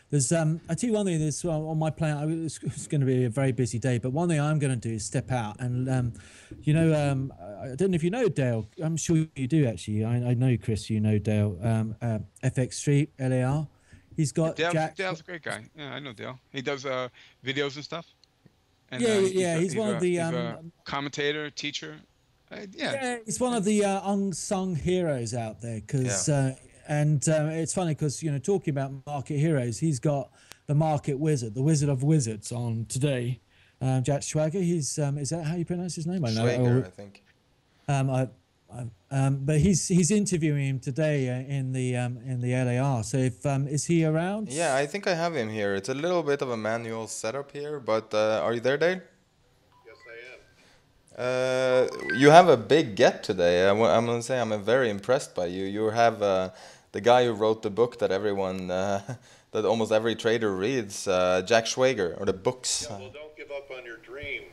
There's I tell you one thing. There's on my plan. It's going to be a very busy day, but one thing I'm going to do is step out and, you know, I don't know if you know Dale. I'm sure you do actually. I know Chris. You know Dale. FX Street LAR. He's got Dale's a great guy. Yeah, I know Dale. He does videos and stuff. And, he's one of the he's a commentator, teacher. Yeah, he's one of the unsung heroes out there because. And it's funny because, you know, talking about market heroes, he's got the market wizard, the wizard of wizards on today, Jack Schwager. He's is that how you pronounce his name? Schwager, I think. But he's interviewing him today in the LAR. So if is he around? Yeah, I think I have him here. It's a little bit of a manual setup here, but are you there, Dale? You have a big get today. I'm gonna say I'm very impressed by you. You have the guy who wrote the book that everyone, that almost every trader reads, Jack Schwager, or the books. Yeah, well, don't give up on your dream,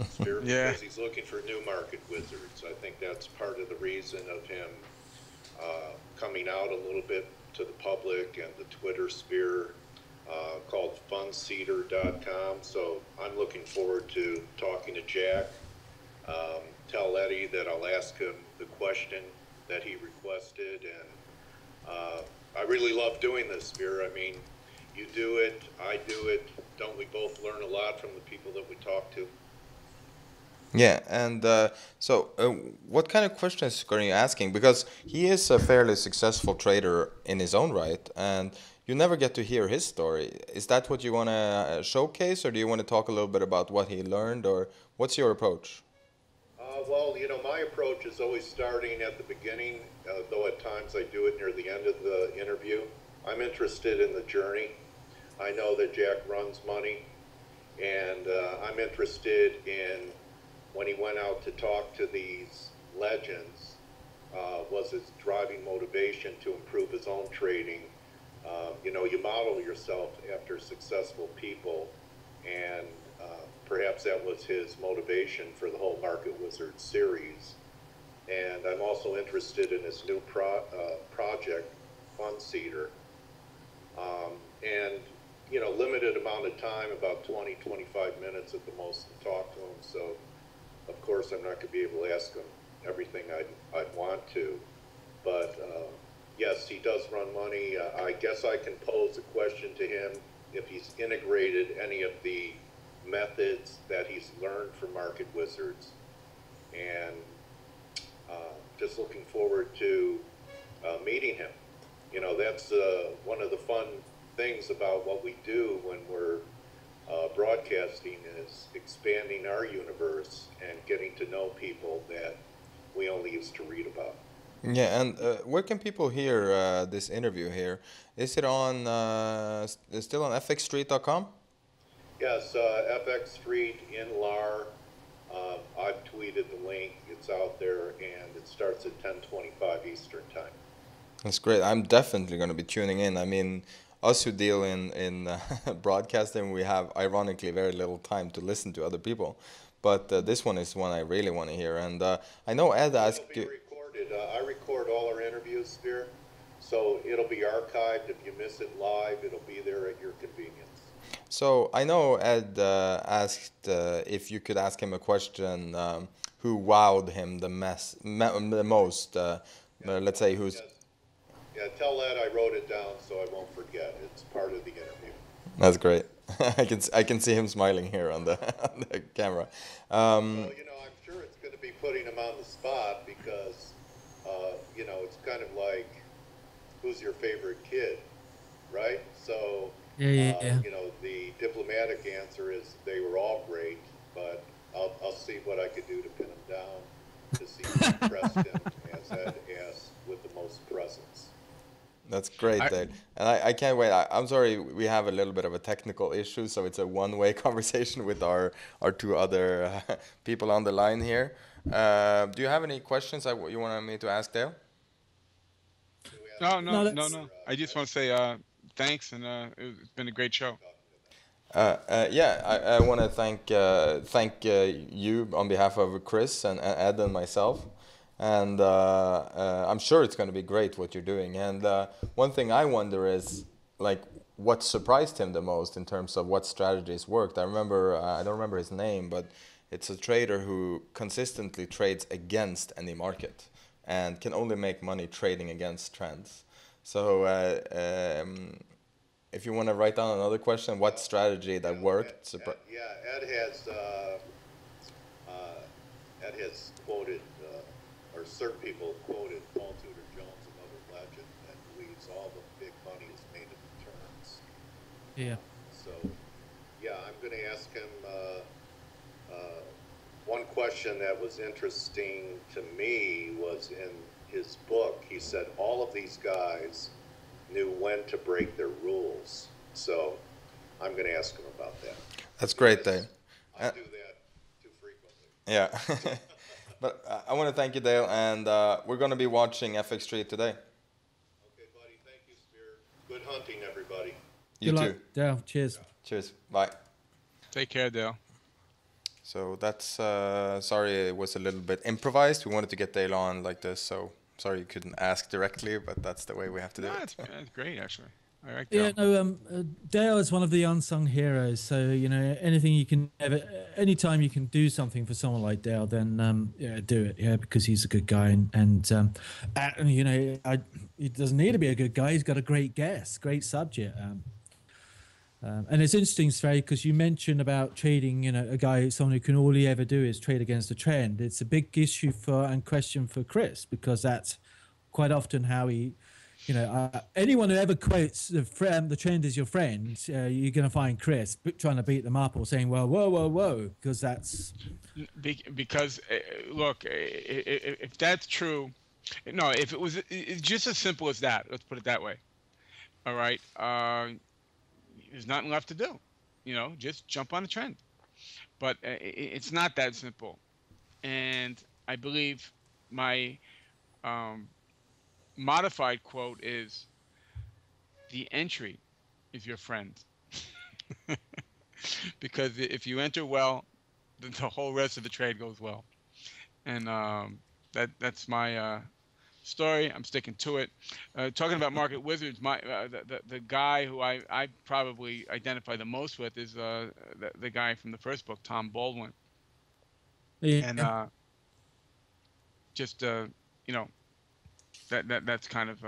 Spear, because he's looking for new market wizards. I think that's part of the reason of him coming out a little bit to the public and the Twitter sphere called funseeder.com. So I'm looking forward to talking to Jack. Tell Eddie that I'll ask him the question that he requested, and I really love doing this, Spear. I mean, You do it, I do it. Don't we both learn a lot from the people that we talk to? Yeah, and what kind of questions are you asking? Because he is a fairly successful trader in his own right, and you never get to hear his story. Is that what you want to showcase, or do you want to talk a little bit about what he learned, or what's your approach? Well, my approach is always starting at the beginning, though at times I do it near the end of the interview. I'm interested in the journey. I know that Jack runs money, and I'm interested in when he went out to talk to these legends, was his driving motivation to improve his own trading. You model yourself after successful people, and perhaps that was his motivation for the whole Market Wizard series. And I'm also interested in his new project, Fund Seeder. And limited amount of time, about 20, 25 minutes at the most to talk to him. So, of course, I'm not going to be able to ask him everything I'd want to. But, yes, he does run money. I guess I can pose a question to him if he's integrated any of the methods that he's learned from Market Wizards. And just looking forward to meeting him. That's one of the fun things about what we do when we're broadcasting is expanding our universe and getting to know people that we only used to read about. Yeah, and where can people hear this interview here? Is it on still on fxstreet.com? Yes, FX Street in LAR. I've tweeted the link. It's out there, and it starts at 10:25 Eastern Time. That's great. I'm definitely going to be tuning in. I mean, us who deal in broadcasting, we have ironically very little time to listen to other people. But this one is one I really want to hear. And I know Ed asked you. It'll be recorded. I record all our interviews, Spear. So it'll be archived. If you miss it live, it'll be there at your convenience. So I know Ed asked if you could ask him a question who wowed him the most. Let's say who's... Yes. Yeah, tell Ed I wrote it down so I won't forget. It's part of the interview. That's great. I can see him smiling here on the camera. Well, I'm sure it's going to be putting him on the spot because, it's kind of like, who's your favorite kid, right? So, yeah. The diplomatic answer is they were all great, but I'll see what I could do to pin him down to see if I impressed him, as Ed asked, with the most presence. That's great, Dale. And I can't wait. I'm sorry, we have a little bit of a technical issue, so it's a one-way conversation with our two other people on the line here. Do you have any questions you want me to ask Dale? No. I just want to say thanks, and it's been a great show. I want to thank you on behalf of Chris and Ed and myself. And I'm sure it's going to be great what you're doing. And one thing I wonder is, like, what surprised him the most in terms of what strategies worked. I don't remember his name, but it's a trader who consistently trades against any market and can only make money trading against trends. So if you want to write down another question, what strategy that worked? Ed has quoted, or certain people have quoted Paul Tudor Jones, another legend, that believes all the big money is made in returns. Yeah. So, I'm going to ask him one question that was interesting to me was in his book. He said all of these guys knew when to break their rules. So I'm going to ask him about that. That's great, Dale. I do that too frequently. Yeah. But I want to thank you, Dale, and we're going to be watching FX Street today. Okay, buddy. Thank you, Spear. Good hunting, everybody. You Good too. luck, Dale. Cheers. Cheers. Bye. Take care, Dale. So that's, sorry, it was a little bit improvised. We wanted to get Dale on like this, so sorry you couldn't ask directly, but that's the way we have to do it. That's great, actually. I like Dale. Yeah, no, Dale is one of the unsung heroes. So, anytime you can do something for someone like Dale, then do it. Yeah, because he's a good guy, and he doesn't need to be a good guy. He's got a great guest, great subject. And it's interesting, Sverre, because you mentioned about trading, a guy, someone who can all he ever do is trade against the trend. It's a big issue and question for Chris, because that's quite often how he, anyone who ever quotes the trend is your friend, you're going to find Chris trying to beat them up or saying, well, whoa, because that's... Because, look, if that's true, no, if it was it's just as simple as that, let's put it that way. All right. There's nothing left to do, just jump on a trend. But it's not that simple. And I believe my modified quote is, the entry is your friend. Because if you enter well, then the whole rest of the trade goes well. And that's my story. I'm sticking to it. Talking about market wizards, the guy who I probably identify the most with is the guy from the first book, Tom Baldwin. Yeah. And that's kind of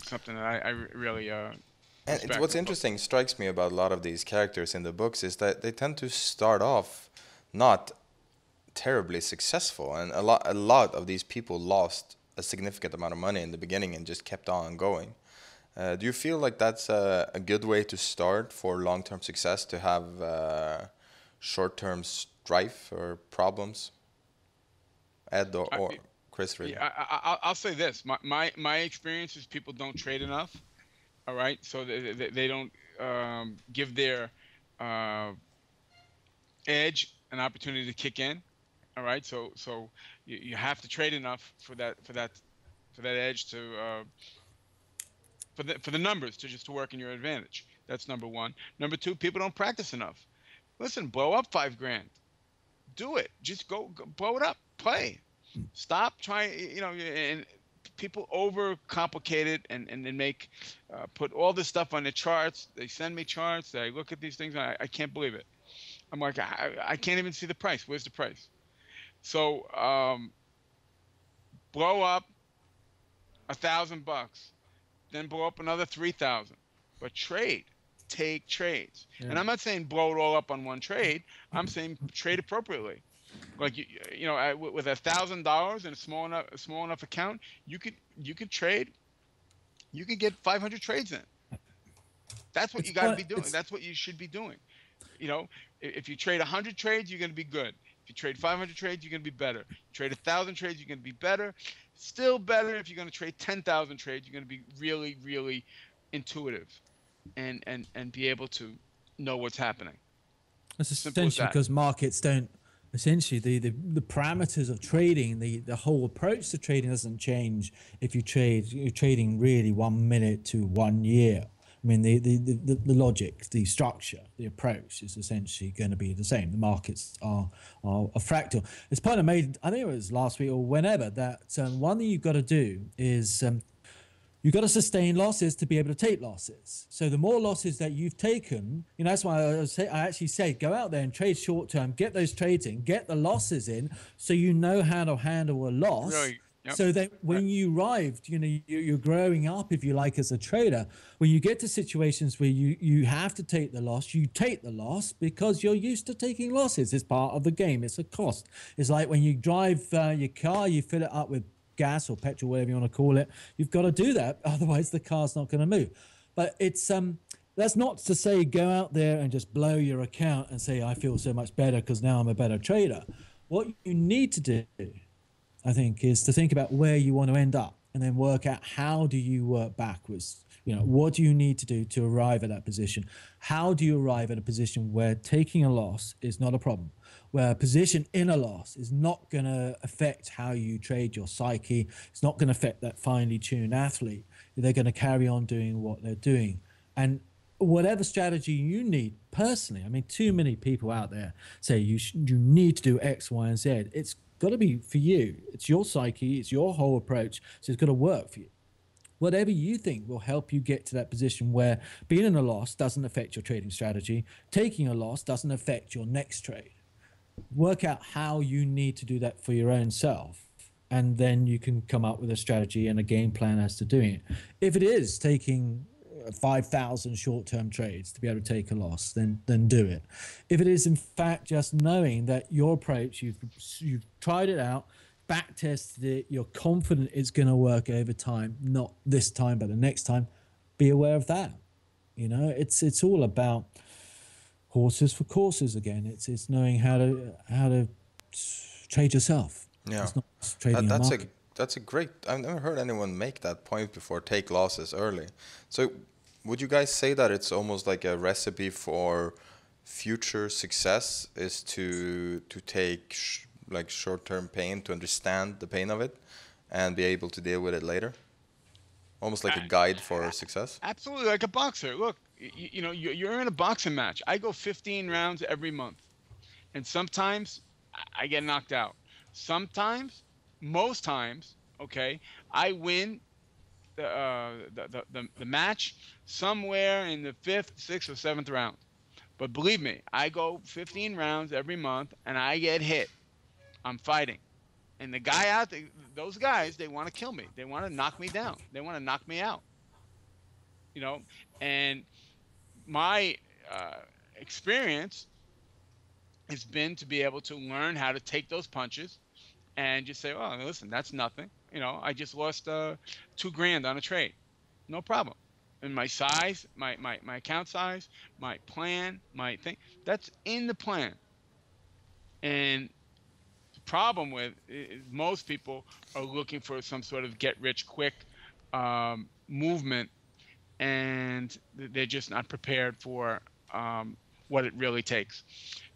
something that I really and what's interesting, strikes me about a lot of these characters in the books, is that they tend to start off not terribly successful, and a lot of these people lost a significant amount of money in the beginning and just kept on going. Do you feel like that's a good way to start for long-term success, to have short-term strife or problems? Ed or Chris, really? I'll say this. My experience is people don't trade enough. All right, so they don't give their edge an opportunity to kick in. All right, so you have to trade enough for that edge to for the numbers to work in your advantage. That's number one. Number two, people don't practice enough. Listen, blow up $5,000. Do it. Just go blow it up. Play. Stop trying. And people overcomplicate it and make put all this stuff on the charts. They send me charts. I look at these things. And I can't believe it. I'm like, I can't even see the price. Where's the price? So blow up $1,000, then blow up another 3,000. But take trades. Yeah. And I'm not saying blow it all up on one trade. I'm saying trade appropriately. Like with $1,000 in a small enough account, you could trade. You could get 500 trades in. That's what you got to be doing. That's what you should be doing. If you trade 100 trades, you're going to be good. If you trade 500 trades, you're going to be better. You trade 1,000 trades, you're going to be better. Still better if you're going to trade 10,000 trades. You're going to be really, really intuitive, and be able to know what's happening. That's essentially because markets don't. Essentially, the parameters of trading, the whole approach to trading doesn't change if you're trading really 1 minute to 1 year. I mean, the logic, the structure, the approach is essentially going to be the same. The markets are a fractal. It's kind of made, I think it was last week or whenever, that one thing you've got to do is you've got to sustain losses to be able to take losses. So the more losses that you've taken, that's why I actually say go out there and trade short term, get those trades in, get the losses in, so you know how to handle a loss. Really? Yep. So that when you arrived, you're growing up, if you like, as a trader. When you get to situations where you have to take the loss, you take the loss because you're used to taking losses. It's part of the game. It's a cost. It's like when you drive your car, you fill it up with gas or petrol, whatever you want to call it. You've got to do that, otherwise the car's not going to move. But it's that's not to say go out there and just blow your account and say I feel so much better because now I'm a better trader. What you need to do, I think, is to think about where you want to end up and then work out how do you work backwards. What do you need to do to arrive at that position? How do you arrive at a position where taking a loss is not a problem, where a position in a loss is not going to affect how you trade your psyche? It's not going to affect that finely tuned athlete. They're going to carry on doing what they're doing. And whatever strategy you need personally, I mean, too many people out there say you need to do X, Y, and Z. It's got to be for you. It's your psyche. It's your whole approach. So it's got to work for you. Whatever you think will help you get to that position where being in a loss doesn't affect your trading strategy, taking a loss doesn't affect your next trade. Work out how you need to do that for your own self, and then you can come up with a strategy and a game plan as to doing it. If it is taking 5,000 short-term trades to be able to take a loss, then do it. If it is in fact just knowing that your approach, you've tried it out, back tested it, you're confident it's going to work over time, not this time but the next time, be aware of that. You know, it's all about horses for courses again. It's knowing how to trade yourself. Yeah, it's not trading a market. That's a great. I've never heard anyone make that point before. Take losses early. So, would you guys say that it's almost like a recipe for future success is to take like short-term pain, to understand the pain of it, and be able to deal with it later? Almost like a guide for success. Absolutely, like a boxer. Look, you know, you're in a boxing match. I go 15 rounds every month, and sometimes I get knocked out. Sometimes, most times, okay, I win the match somewhere in the 5th, 6th, or 7th round. But believe me, I go 15 rounds every month, and I get hit. I'm fighting. And the guy out there, those guys, they want to kill me. They want to knock me down. They want to knock me out. You know, and my experience has been to be able to learn how to take those punches and just say, oh, listen, that's nothing. You know, I just lost $2,000 on a trade. No problem. And my size, my account size, my plan, my thing, that's in the plan. And the problem with is most people are looking for some sort of get-rich-quick movement, and they're just not prepared for what it really takes.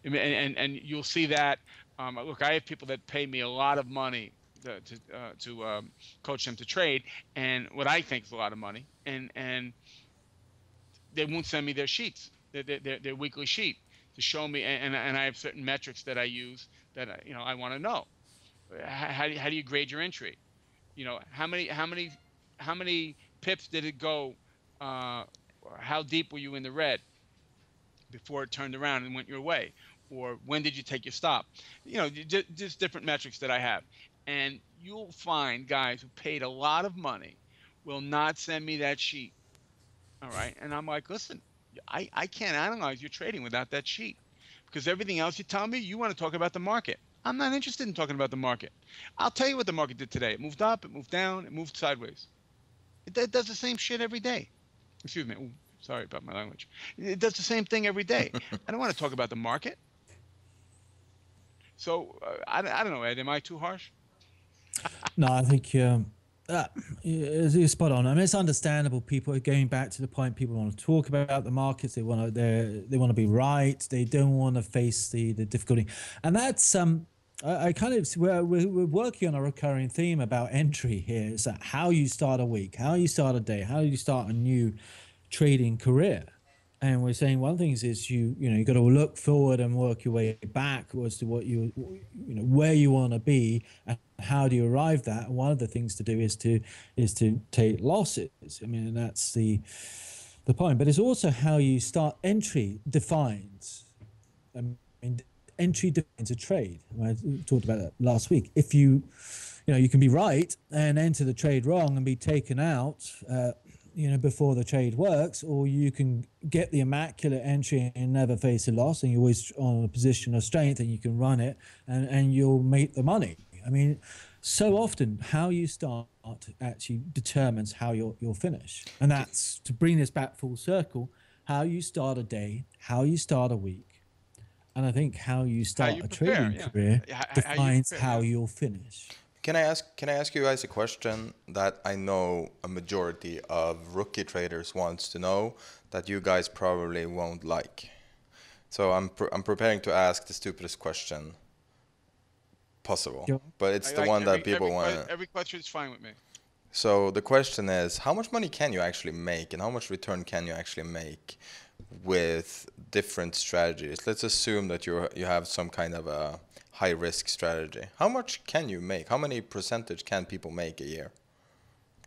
And you'll see that. Look, I have people that pay me a lot of money to coach them to trade, and what I think is a lot of money, and they won't send me their sheets, their weekly sheet, to show me, and I have certain metrics that I use that I want to know. How do you grade your entry? You know, how many pips did it go? How deep were you in the red before it turned around and went your way? Or when did you take your stop? You know, just different metrics that I have. And you'll find guys who paid a lot of money will not send me that sheet. All right. And I'm like, listen, I can't analyze your trading without that sheet, because everything else you tell me, you want to talk about the market. I'm not interested in talking about the market. I'll tell you what the market did today. It moved up, it moved down, it moved sideways. It does the same shit every day. Excuse me. Ooh, sorry about my language. It does the same thing every day. I don't want to talk about the market. So I don't know, Ed. Am I too harsh? No, I think you're spot on. I mean, it's understandable. People are going back to the point. People want to talk about the markets. They want to be right. They don't want to face the difficulty, and that's I kind of we're working on a recurring theme about entry here. Is that how you start a week, how you start a day, how you start a new trading career. And we're saying one thing is you got to look forward and work your way back as to what where you want to be and how do you arrive that. And one of the things to do is to take losses. I mean, and that's the point. But it's also how you start. Entry defines. I mean, entry defines a trade. I talked about that last week. If you can be right and enter the trade wrong and be taken out. Before the trade works, or you can get the immaculate entry and never face a loss, and you're always on a position of strength and you can run it and you'll make the money. I mean, so often how you start actually determines how you'll finish. And that's, to bring this back full circle, how you start a day, how you start a week, and I think how you start a trading career defines how you'll finish. Can I ask you guys a question that I know a majority of rookie traders wants to know that you guys probably won't like? So I'm preparing to ask the stupidest question possible, but it's the one that people want. Every question is fine with me. So the question is, how much money can you actually make, and how much return can you actually make with different strategies? Let's assume that you have some kind of a high risk strategy. How much can you make? How many percentage can people make a year?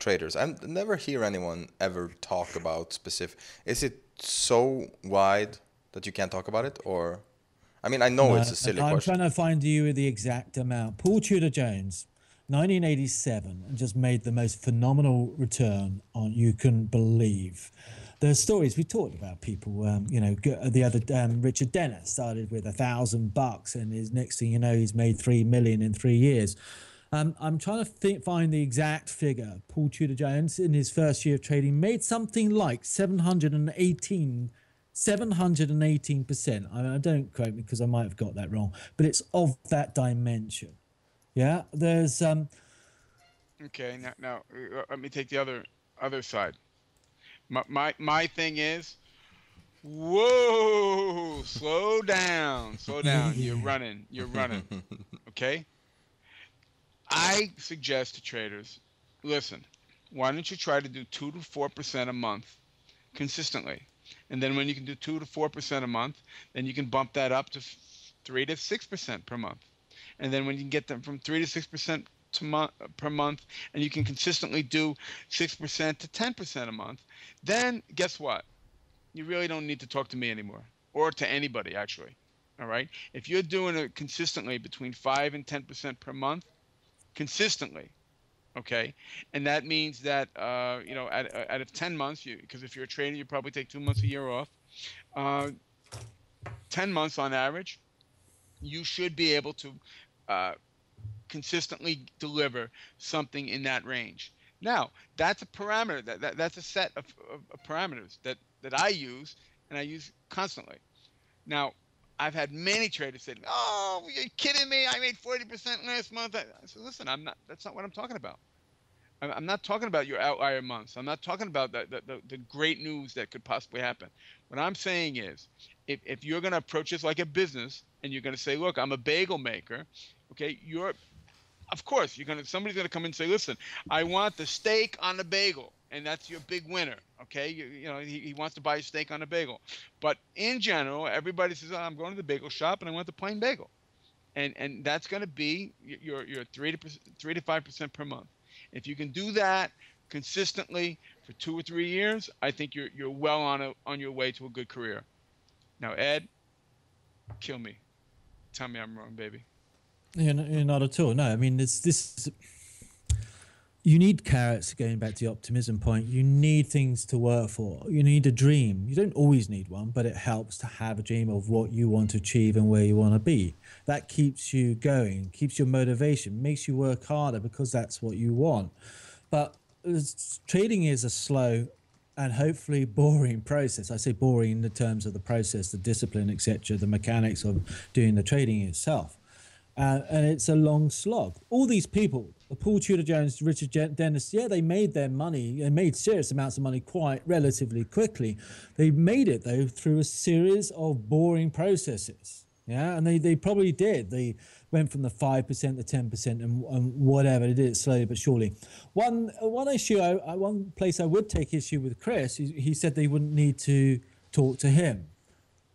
Traders. I never hear anyone ever talk about specific. Is it so wide that you can't talk about it? Or, I mean, I know it's a silly question. I'm trying to find you the exact amount. Paul Tudor Jones, 1987, and just made the most phenomenal return on you couldn't believe. there's stories we talked about people. The other Richard Dennis started with $1,000, and his next thing you know, he's made $3 million in 3 years. I'm trying to find the exact figure. Paul Tudor Jones, in his first year of trading, made something like 718%. I don't quote me because I might have got that wrong, but it's of that dimension. Yeah, there's Okay, now let me take the other side. My thing is, whoa, slow down. You're running. Okay. I suggest to traders, listen, why don't you try to do 2 to 4% a month consistently? And then when you can do 2 to 4% a month, then you can bump that up to 3 to 6% per month. And then when you can get them from 3 to 6% per month, and you can consistently do 6% to 10% a month, then guess what? You really don't need to talk to me anymore, or to anybody actually. All right. If you're doing it consistently between 5 and 10% per month, consistently, okay, and that means that out of 10 months, because if you're a trader, you probably take 2 months a year off. 10 months on average, you should be able to consistently deliver something in that range. Now, that's a parameter. That's a set of parameters that I use, and I use constantly. Now, I've had many traders say, "Oh, are you kidding me? I made 40% last month." I said, "Listen, I'm not. That's not what I'm talking about. I'm not talking about your outlier months. I'm not talking about the great news that could possibly happen. What I'm saying is, if you're going to approach this like a business, and you're going to say, look, I'm a bagel maker, okay, of course, somebody's going to come in and say, listen, I want the steak on the bagel, and that's your big winner, okay? He wants to buy a steak on a bagel. But in general, everybody says, I'm going to the bagel shop, and I want the plain bagel. And that's going to be your 3 to 5% per month. If you can do that consistently for 2 or 3 years, I think you're well on your way to a good career. Now, Ed, kill me. Tell me I'm wrong, baby. You're not at all. No, I mean, you need carrots, going back to the optimism point. You need things to work for. You need a dream. You don't always need one, but it helps to have a dream of what you want to achieve and where you want to be. That keeps you going, keeps your motivation, makes you work harder because that's what you want. But trading is a slow and hopefully boring process. I say boring in the terms of the process, the discipline, etc., the mechanics of doing the trading itself. And it's a long slog. All these people, Paul Tudor Jones, Richard Dennis, yeah, they made their money. They made serious amounts of money quite relatively quickly. They made it, though, through a series of boring processes. Yeah, and they probably did. They went from the 5% to 10% and whatever. They did it slowly but surely. One issue, one place I would take issue with Chris, he said they wouldn't need to talk to him.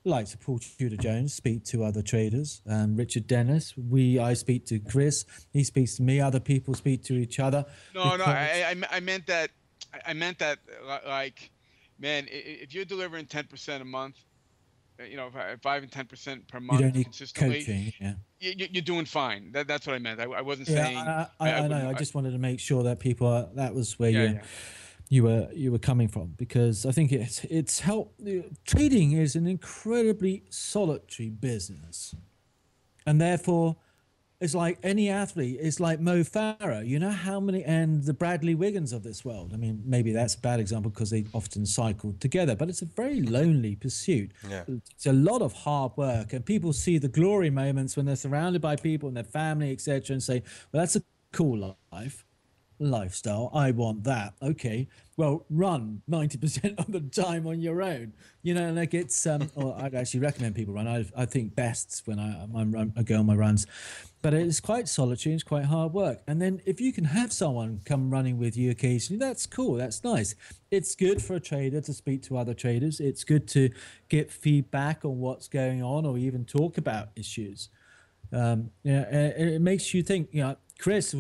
Like to Paul Tudor Jones, speak to other traders. Richard Dennis, I speak to Chris. He speaks to me. Other people speak to each other. No, I meant that. I meant that like, man, if you're delivering 10% a month, 5 and 10% per month, you don't need consistently, coaching. Yeah, you're doing fine. That's what I meant. I wasn't yeah, saying. I know. I just wanted to make sure that people that was where you were coming from, because I think it's helped. Trading is an incredibly solitary business, and therefore it's like any athlete. It's like Mo Farah. You know how many, and the Bradley Wiggins of this world. I mean, maybe that's a bad example because they often cycled together, but it's a very lonely pursuit. Yeah. It's a lot of hard work, and people see the glory moments when they're surrounded by people and their family, etc., and say, well, that's a cool lifestyle, I want that. Okay, well, run 90% of the time on your own, like it's or I'd actually recommend people run. I think best when I go on my runs, but it's quite solitary. It's quite hard work. And then if you can have someone come running with you occasionally, that's cool, that's nice. It's good for a trader to speak to other traders. It's good to get feedback on what's going on, or even talk about issues. It makes you think. Chris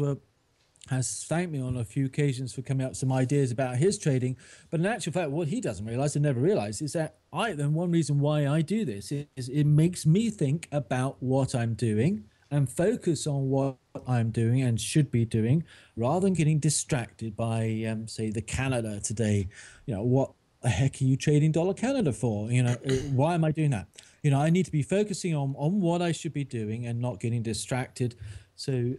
has thanked me on a few occasions for coming up with some ideas about his trading. But in actual fact, what he doesn't realize and never realized is that one reason why I do this is it makes me think about what I'm doing and focus on what I'm doing and should be doing, rather than getting distracted by, say, the Canada today. What the heck are you trading dollar Canada for? Why am I doing that? I need to be focusing on what I should be doing and not getting distracted. So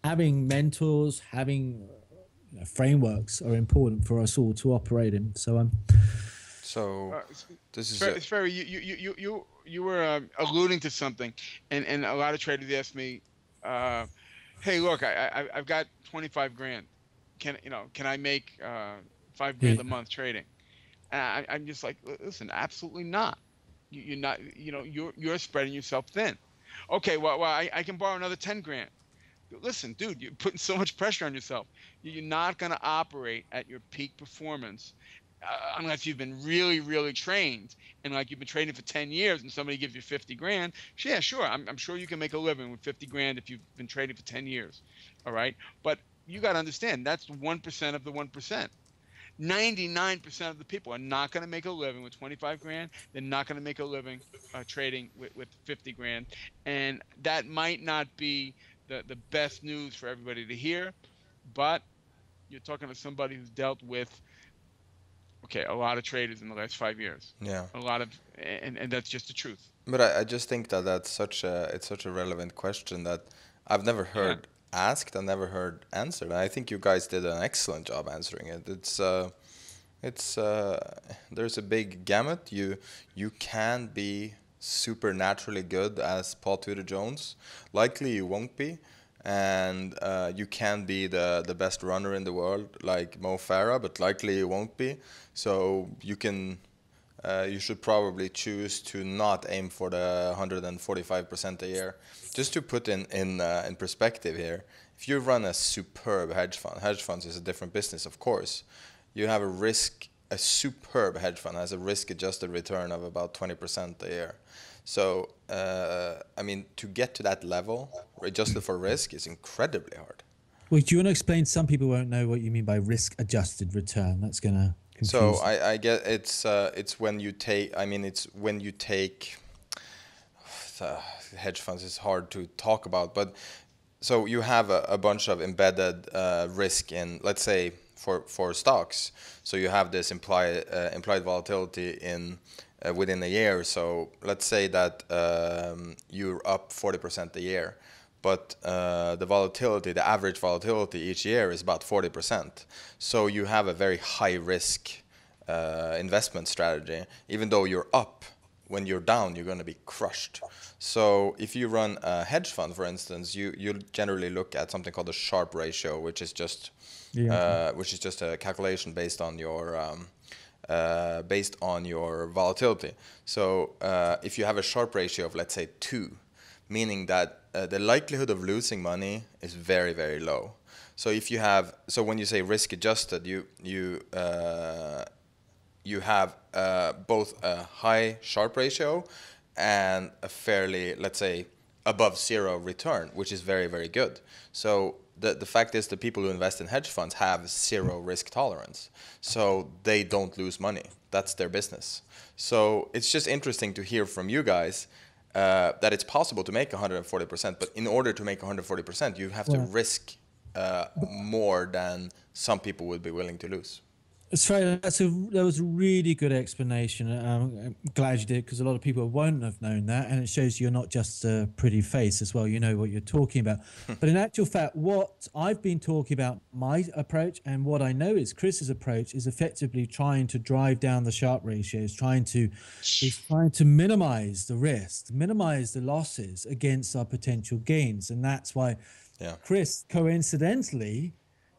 having mentors, having frameworks are important for us all to operate in. So So this is It's very you were alluding to something, and a lot of traders ask me, "Hey, look, I've got 25 grand. Can I make 5 grand a month trading?" And I'm just like, listen, absolutely not. You're not. You're spreading yourself thin. Okay, well, I can borrow another 10 grand. Listen, dude, you're putting so much pressure on yourself. You're not going to operate at your peak performance unless you've been really, really trained and like you've been trading for 10 years and somebody gives you 50 grand. Yeah, sure. I'm sure you can make a living with 50 grand if you've been trading for 10 years. All right. But you got to understand that's 1% of the 1%. 99% of the people are not going to make a living with 25 grand. They're not going to make a living trading with 50 grand. And that might not be the best news for everybody to hear, but you're talking to somebody who's dealt with a lot of traders in the last 5 years. Yeah. A lot of, and that's just the truth. But I just think that it's such a relevant question that I've never heard asked and never heard answered. And I think you guys did an excellent job answering it. It's there's a big gamut. You can be supernaturally good as Paul Tudor Jones. Likely you won't be. And you can be the best runner in the world like Mo Farah, but likely you won't be. So you should probably choose to not aim for the 145% a year. Just to put in perspective here, if you run a superb hedge funds is a different business, of course. You have a superb hedge fund has a risk-adjusted return of about 20% a year. So, to get to that level, adjusted for risk, is incredibly hard. Well, do you want to explain? Some people won't know what you mean by risk-adjusted return. That's going to confuse. So I get it's when you take. It's when you take. Hedge funds is hard to talk about, but so you have a bunch of embedded risk in, let's say, for stocks. So you have this implied volatility in. Within a year. So let's say that you're up 40% a year, but the average volatility each year is about 40%. So you have a very high risk investment strategy. Even though you're up, when you're down, you're going to be crushed. So if you run a hedge fund, for instance, you generally look at something called the Sharpe ratio, which is just a calculation based on your volatility. So if you have a Sharpe ratio of, let's say, 2, meaning that the likelihood of losing money is very, very low. So when you say risk adjusted, you have both a high Sharpe ratio and a fairly, let's say, above zero return, which is very, very good. So the fact is the people who invest in hedge funds have zero risk tolerance. So they don't lose money. That's their business. So it's just interesting to hear from you guys that it's possible to make 140%, but in order to make 140%, you have to risk more than some people would be willing to lose. That was a really good explanation. I'm glad you did, because a lot of people won't have known that, and it shows you're not just a pretty face as well. You know what you're talking about. But in actual fact, what I've been talking about, my approach, and what I know is Chris's approach, is effectively trying to drive down the Sharpe ratios, trying to minimize the risk, minimize the losses against our potential gains, and that's why Chris coincidentally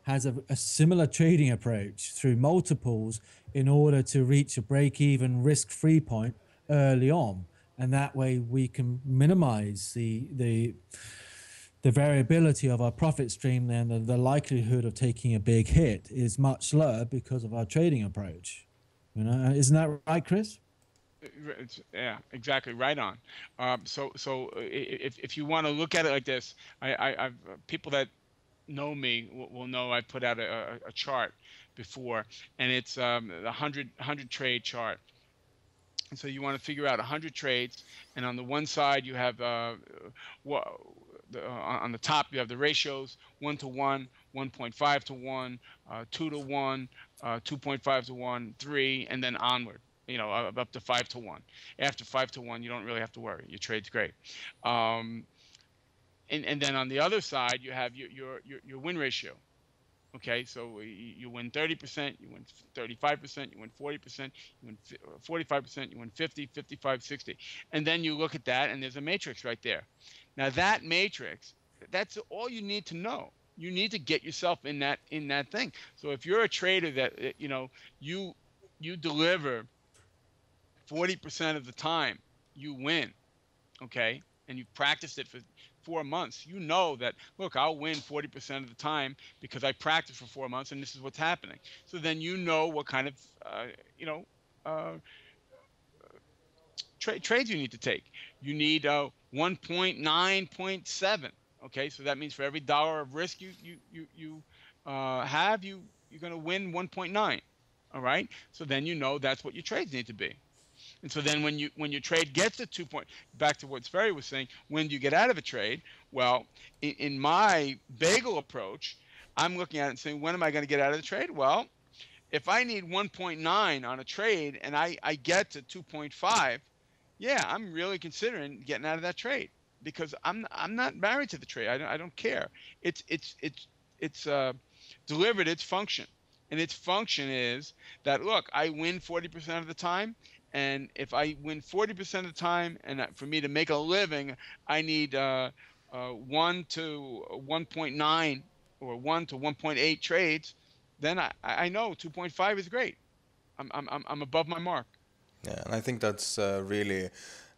has a similar trading approach through multiples in order to reach a break-even risk-free point early on. And that way we can minimize the variability of our profit stream, and the likelihood of taking a big hit is much lower because of our trading approach. Isn't that right, Chris? Yeah, exactly, right on. So if you want to look at it like this, I've people that know me will know I put out a chart before, and it's the 100 trade chart. And so you want to figure out 100 trades, and on the one side you have on the top you have the ratios: 1 to 1, 1.5 to 1, 2 to 1, 2.5 to 1, 3, and then onward. Up to 5 to 1. After 5 to 1, you don't really have to worry. Your trade's great. And then on the other side, you have your win ratio. Okay, so you win 30%, you win 35%, you win 40%, you win 45%, you win 50, 55, 60. And then you look at that, and there's a matrix right there. Now that matrix, that's all you need to know. You need to get yourself in that thing. So if you're a trader that you deliver 40% of the time, you win. Okay, and you practiced it for 4 months, you know that, look, I'll win 40% of the time because I practiced for 4 months and this is what's happening. So then you know what kind of trades you need to take. You need 1.9.7. Okay, so that means for every dollar of risk you have, you're going to win 1.9. All right, so then you know that's what your trades need to be. And so then when your trade gets to 2 point, back to what Sverre was saying, when do you get out of a trade? Well, in my bagel approach, I'm looking at it and saying, when am I going to get out of the trade? Well, if I need 1.9 on a trade and I get to 2.5, yeah, I'm really considering getting out of that trade because I'm not married to the trade. I don't care. It's delivered its function, and its function is that, look, I win 40% of the time. And if I win 40% of the time, and for me to make a living, I need 1 to 1.9 or 1 to 1.8 trades, then I know 2.5 is great. I'm above my mark. Yeah, and I think that's really,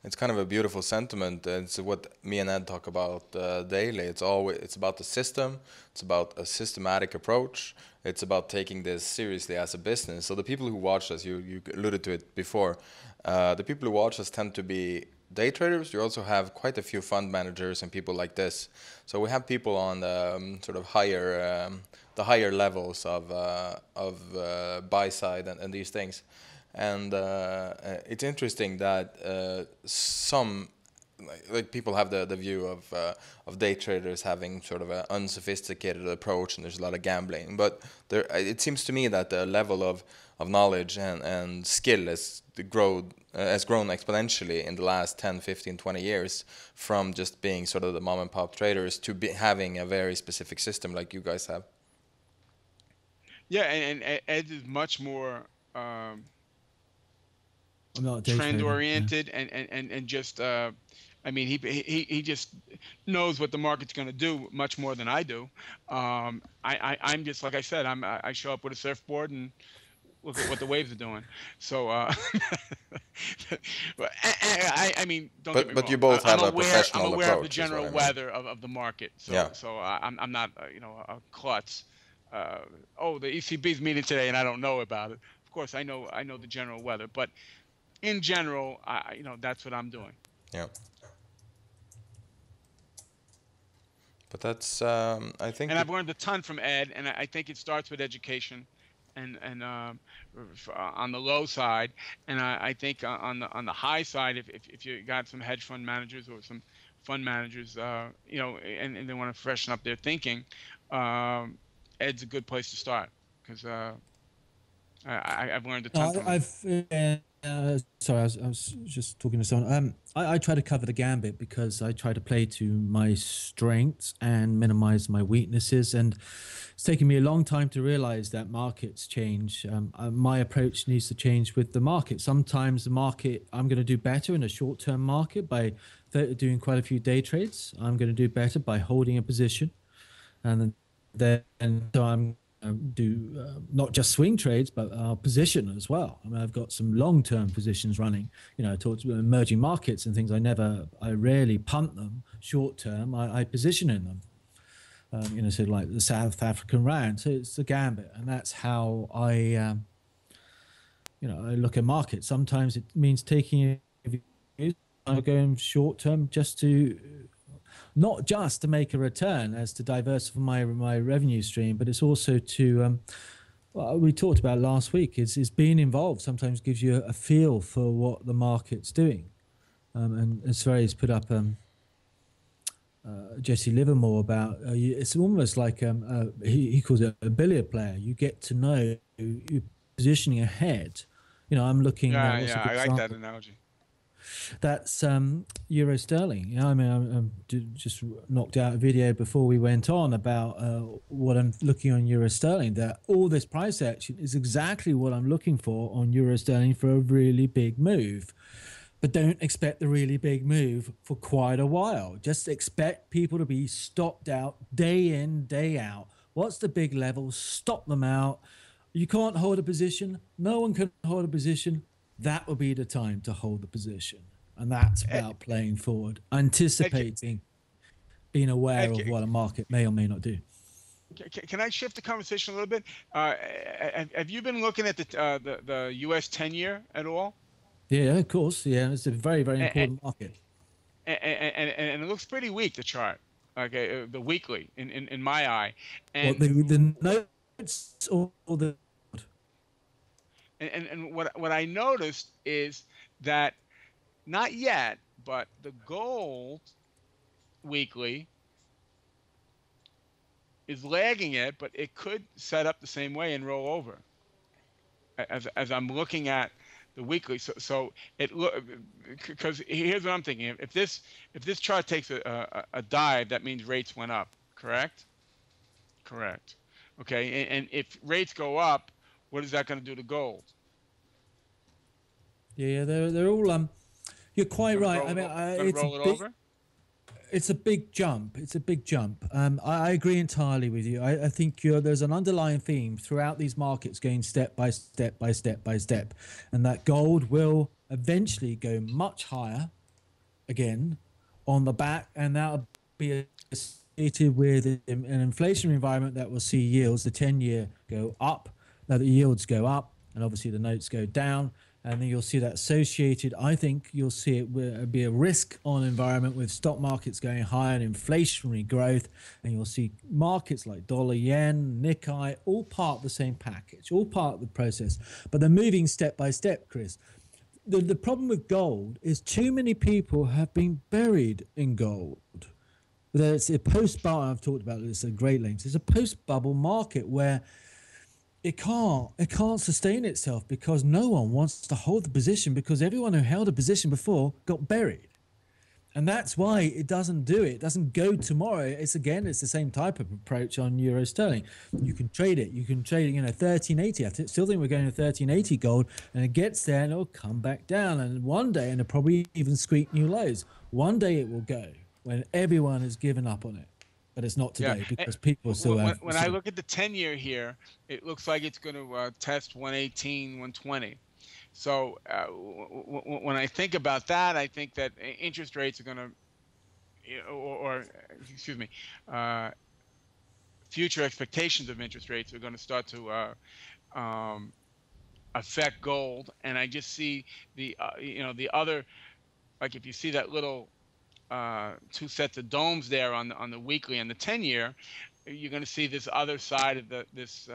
it's kind of a beautiful sentiment. It's what me and Ed talk about daily. It's about the system. It's about a systematic approach. It's about taking this seriously as a business. So the people who watch us, you alluded to it before, the people who watch us tend to be day traders. You also have quite a few fund managers and people like this. So we have people on the sort of the higher levels of buy side and these things. And it's interesting that some like people have the view of day traders having sort of an unsophisticated approach, and there's a lot of gambling. But it seems to me that the level of knowledge and skill has grown exponentially in the last 10, 15, 20 years, from just being sort of the mom and pop traders to having a very specific system like you guys have. Yeah, and Ed is much more trend oriented, yeah. and just I mean, he just knows what the market's going to do much more than I do. I'm just, like I said, I show up with a surfboard and look at what the waves are doing. So I mean, don't get me wrong. But you both have a professional approach. I'm aware of the general weather of the market. So yeah. So I'm not a klutz. The ECB's meeting today and I don't know about it. Of course, I know the general weather, but in general, that's what I'm doing. Yeah. But that's, I think. And I've learned a ton from Ed, and I think it starts with education, and on the low side, and I think on the high side, if you got some hedge fund managers or some fund managers, and they want to freshen up their thinking, Ed's a good place to start, because I've learned a ton from him. Sorry, I was just talking to someone. I try to cover the gambit because I try to play to my strengths and minimize my weaknesses. And it's taken me a long time to realize that markets change. My approach needs to change with the market. Sometimes the market, I'm going to do better in a short-term market by doing quite a few day trades. I'm going to do better by holding a position. And then so I'm do not just swing trades, but position as well. I mean, I've got some long-term positions running, towards emerging markets and things. I rarely punt them. Short-term, I position in them, so like the South African rand. So it's the gambit, and that's how I look at markets. Sometimes it means taking going short-term just to, not just to make a return, as to diversify my revenue stream, but it's also to, we talked about last week, is being involved sometimes gives you a feel for what the market's doing. And as Sverre's put up Jesse Livermore about, it's almost like, he calls it a billiard player. You get to know you're positioning ahead. I'm looking. Yeah, What's a yeah, good I like that example? analogy. That's Euro sterling. I mean, just knocked out a video before we went on about what I'm looking on Euro sterling. That all this price action is exactly what I'm looking for on Euro sterling for a really big move. But don't expect the really big move for quite a while. Just expect people to be stopped out day in, day out. What's the big level? Stop them out. You can't hold a position. No one can hold a position. That will be the time to hold the position. And that's about playing forward, anticipating, being aware of what a market may or may not do. Can I shift the conversation a little bit? Have you been looking at the U.S. 10-year at all? Yeah, of course. Yeah, it's a very, very And, important market. and it looks pretty weak, the chart. Okay, the weekly in my eye. What And the notes or the and what I noticed is that not yet, but the gold weekly is lagging it, but it could set up the same way and roll over. As I'm looking at the weekly, so it look, because here's what I'm thinking: if this chart takes a dive, that means rates went up. Correct? Correct. Okay, and if rates go up, what is that going to do to gold? Yeah, they're all you're quite right. I mean, it's a big jump. It's a big jump. I agree entirely with you. I think there's an underlying theme throughout these markets going step by step by step by step, and that gold will eventually go much higher again on the back, and that'll be associated with an inflationary environment that will see yields, the 10-year go up, now the yields go up, and obviously the notes go down. And then you'll see that associated, I think you'll see it will be a risk on environment with stock markets going higher and inflationary growth. And you'll see markets like dollar, yen, Nikkei, all part of the same package, all part of the process. But they're moving step by step, Chris. The problem with gold is too many people have been buried in gold. There's a post-bubble, I've talked about this at great lengths. It's a post-bubble market where it can't sustain itself because no one wants to hold the position because everyone who held a position before got buried. And that's why it doesn't do it. It doesn't go tomorrow. It's the same type of approach on Euro sterling. You can trade it. You can trade it, 1380. I still think we're going to 1380 gold, and it gets there and it'll come back down. And one day, and it'll probably even squeak new lows. One day it will go when everyone has given up on it. But it's not today because people still have. When I look at the 10-year here, it looks like it's going to test 118, 120. So when I think about that, I think that interest rates are going to, excuse me, future expectations of interest rates are going to start to affect gold. And I just see the other, like if you see that little two sets of domes there on the weekly and the 10-year, you're going to see this other side of this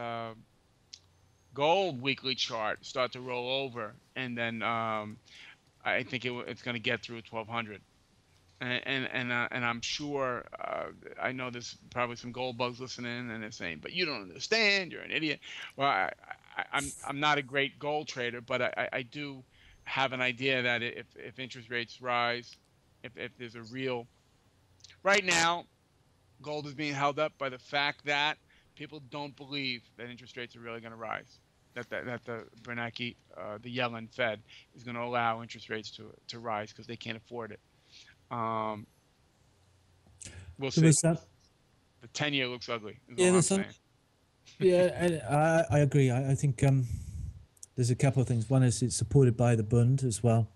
gold weekly chart start to roll over, and then I think it's going to get through 1200. And I'm sure I know there's probably some gold bugs listening and they're saying, but you don't understand, you're an idiot. Well, I'm not a great gold trader, but I do have an idea that if interest rates rise, if there's a real, right now, gold is being held up by the fact that people don't believe that interest rates are really going to rise, that the Bernanke, the Yellen Fed is going to allow interest rates to rise because they can't afford it. We'll see. The 10-year looks ugly. Yeah, and I agree. I think there's a couple of things. One is it's supported by the Bund as well.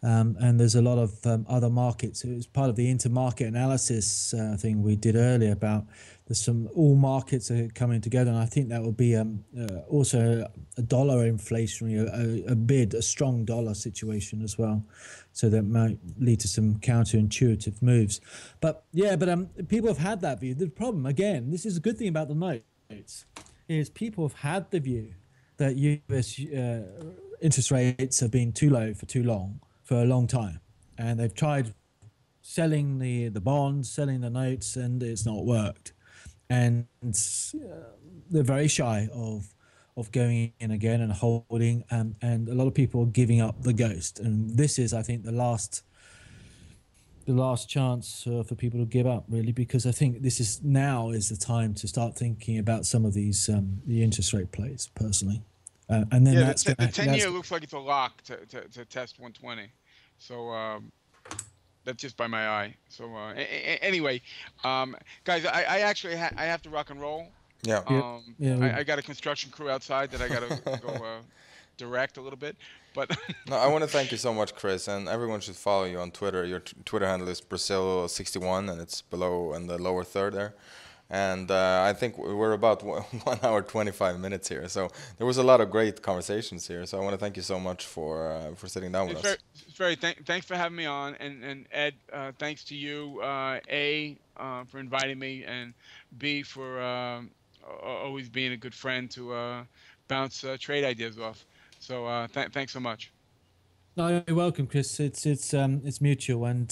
And there's a lot of other markets. It was part of the intermarket analysis thing we did earlier about all markets are coming together. And I think that will be also a dollar inflationary, a strong dollar situation as well. So that might lead to some counterintuitive moves. But people have had that view. The problem, again, this is a good thing about the notes, is people have had the view that US interest rates have been too low for too long. For a long time, and they've tried selling the bonds, selling the notes, and it's not worked. And they're very shy of of going in again and holding, and a lot of people are giving up the ghost. And this is, I think, the last chance for people to give up, really, because I think this is the time to start thinking about some of these the interest rate plays personally. And then the 10-year looks like it's a lock to test 120. So that's just by my eye. So anyway, guys, I actually I have to rock and roll. Yeah. I got a construction crew outside that I got to go direct a little bit. But no, I want to thank you so much, Chris, and everyone should follow you on Twitter. Your Twitter handle is Brazil61, and it's below in the lower third there. And I think we're about 1 hour 25 minutes here, so there was a lot of great conversations here. So I want to thank you so much for sitting down with us. Thanks for having me on, and Ed, thanks to you, for inviting me, and B, for always being a good friend to bounce trade ideas off. So thanks so much. No, you're welcome, Chris. It's mutual, and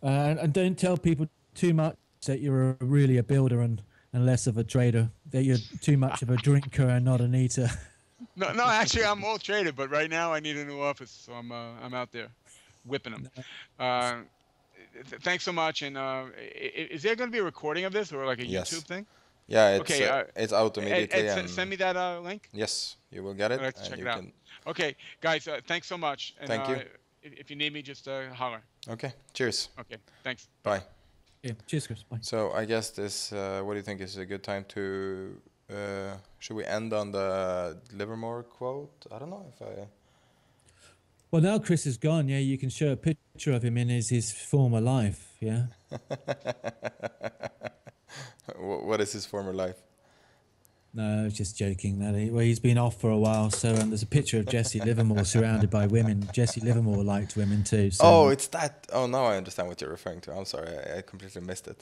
don't tell people too much that you're really a builder and less of a trader. That you're too much of a drinker and not an eater. No, actually, I'm all traded, but right now I need a new office, so I'm out there whipping them. Thanks so much. And is there going to be a recording of this or like a YouTube thing? Yeah, it's out immediately. Ed, send me that link. Yes, you will get it. I'd like to check it out. Okay, guys, thanks so much. And, thank you. If you need me, just holler. Okay, cheers. Okay, thanks. Bye. Yeah, cheers, Chris. Bye. So I guess this, what do you think is a good time to, should we end on the Livermore quote? I don't know if I... Well, now Chris is gone, yeah, you can show a picture of him in his former life, yeah? What is his former life? No, I was just joking. He's been off for a while, so there's a picture of Jesse Livermore surrounded by women. Jesse Livermore liked women too. So. Oh, it's that. Oh, now I understand what you're referring to. I'm sorry, I completely missed it.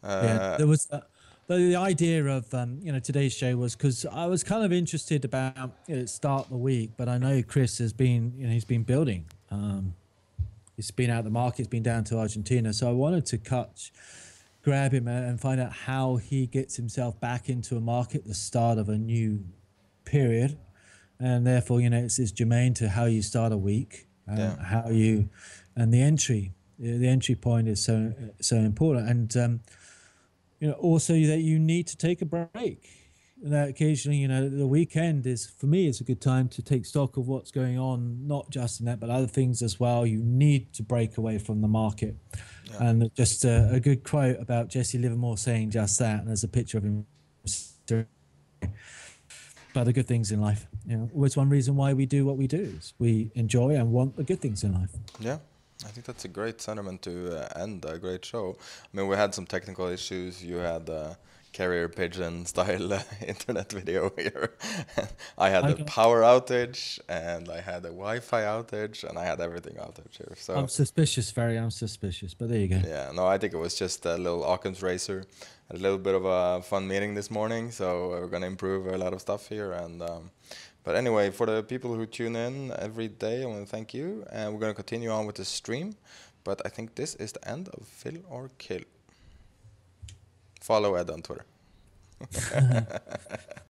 Yeah, there was the idea of today's show was because I was kind of interested about start the week, but I know Chris has been he's been building. He's been out of the market. He's been down to Argentina, so I wanted to grab him and find out how he gets himself back into a market at the start of a new period, and therefore it's germane to how you start a week, how you, and the entry point is so important, and also that you need to take a break. That occasionally, the weekend is, for me, it's a good time to take stock of what's going on, not just in that, but other things as well. You need to break away from the market. Yeah. And just a good quote about Jesse Livermore saying just that, and there's a picture of him about the good things in life. It's one reason why we do what we do, is we enjoy and want the good things in life. Yeah. I think that's a great sentiment to end a great show. I mean, we had some technical issues. You had carrier pigeon style internet video here. I had a power outage, and I had a Wi-Fi outage, and I had everything outage here. So I'm suspicious, but there you go. Yeah, no, I think it was just a little Occam's razor. Had a little bit of a fun meeting this morning, so we're gonna improve a lot of stuff here. And but anyway, for the people who tune in every day, I want to thank you, and we're gonna continue on with the stream. But I think this is the end of Fill or Kill. Follow Ed on Twitter.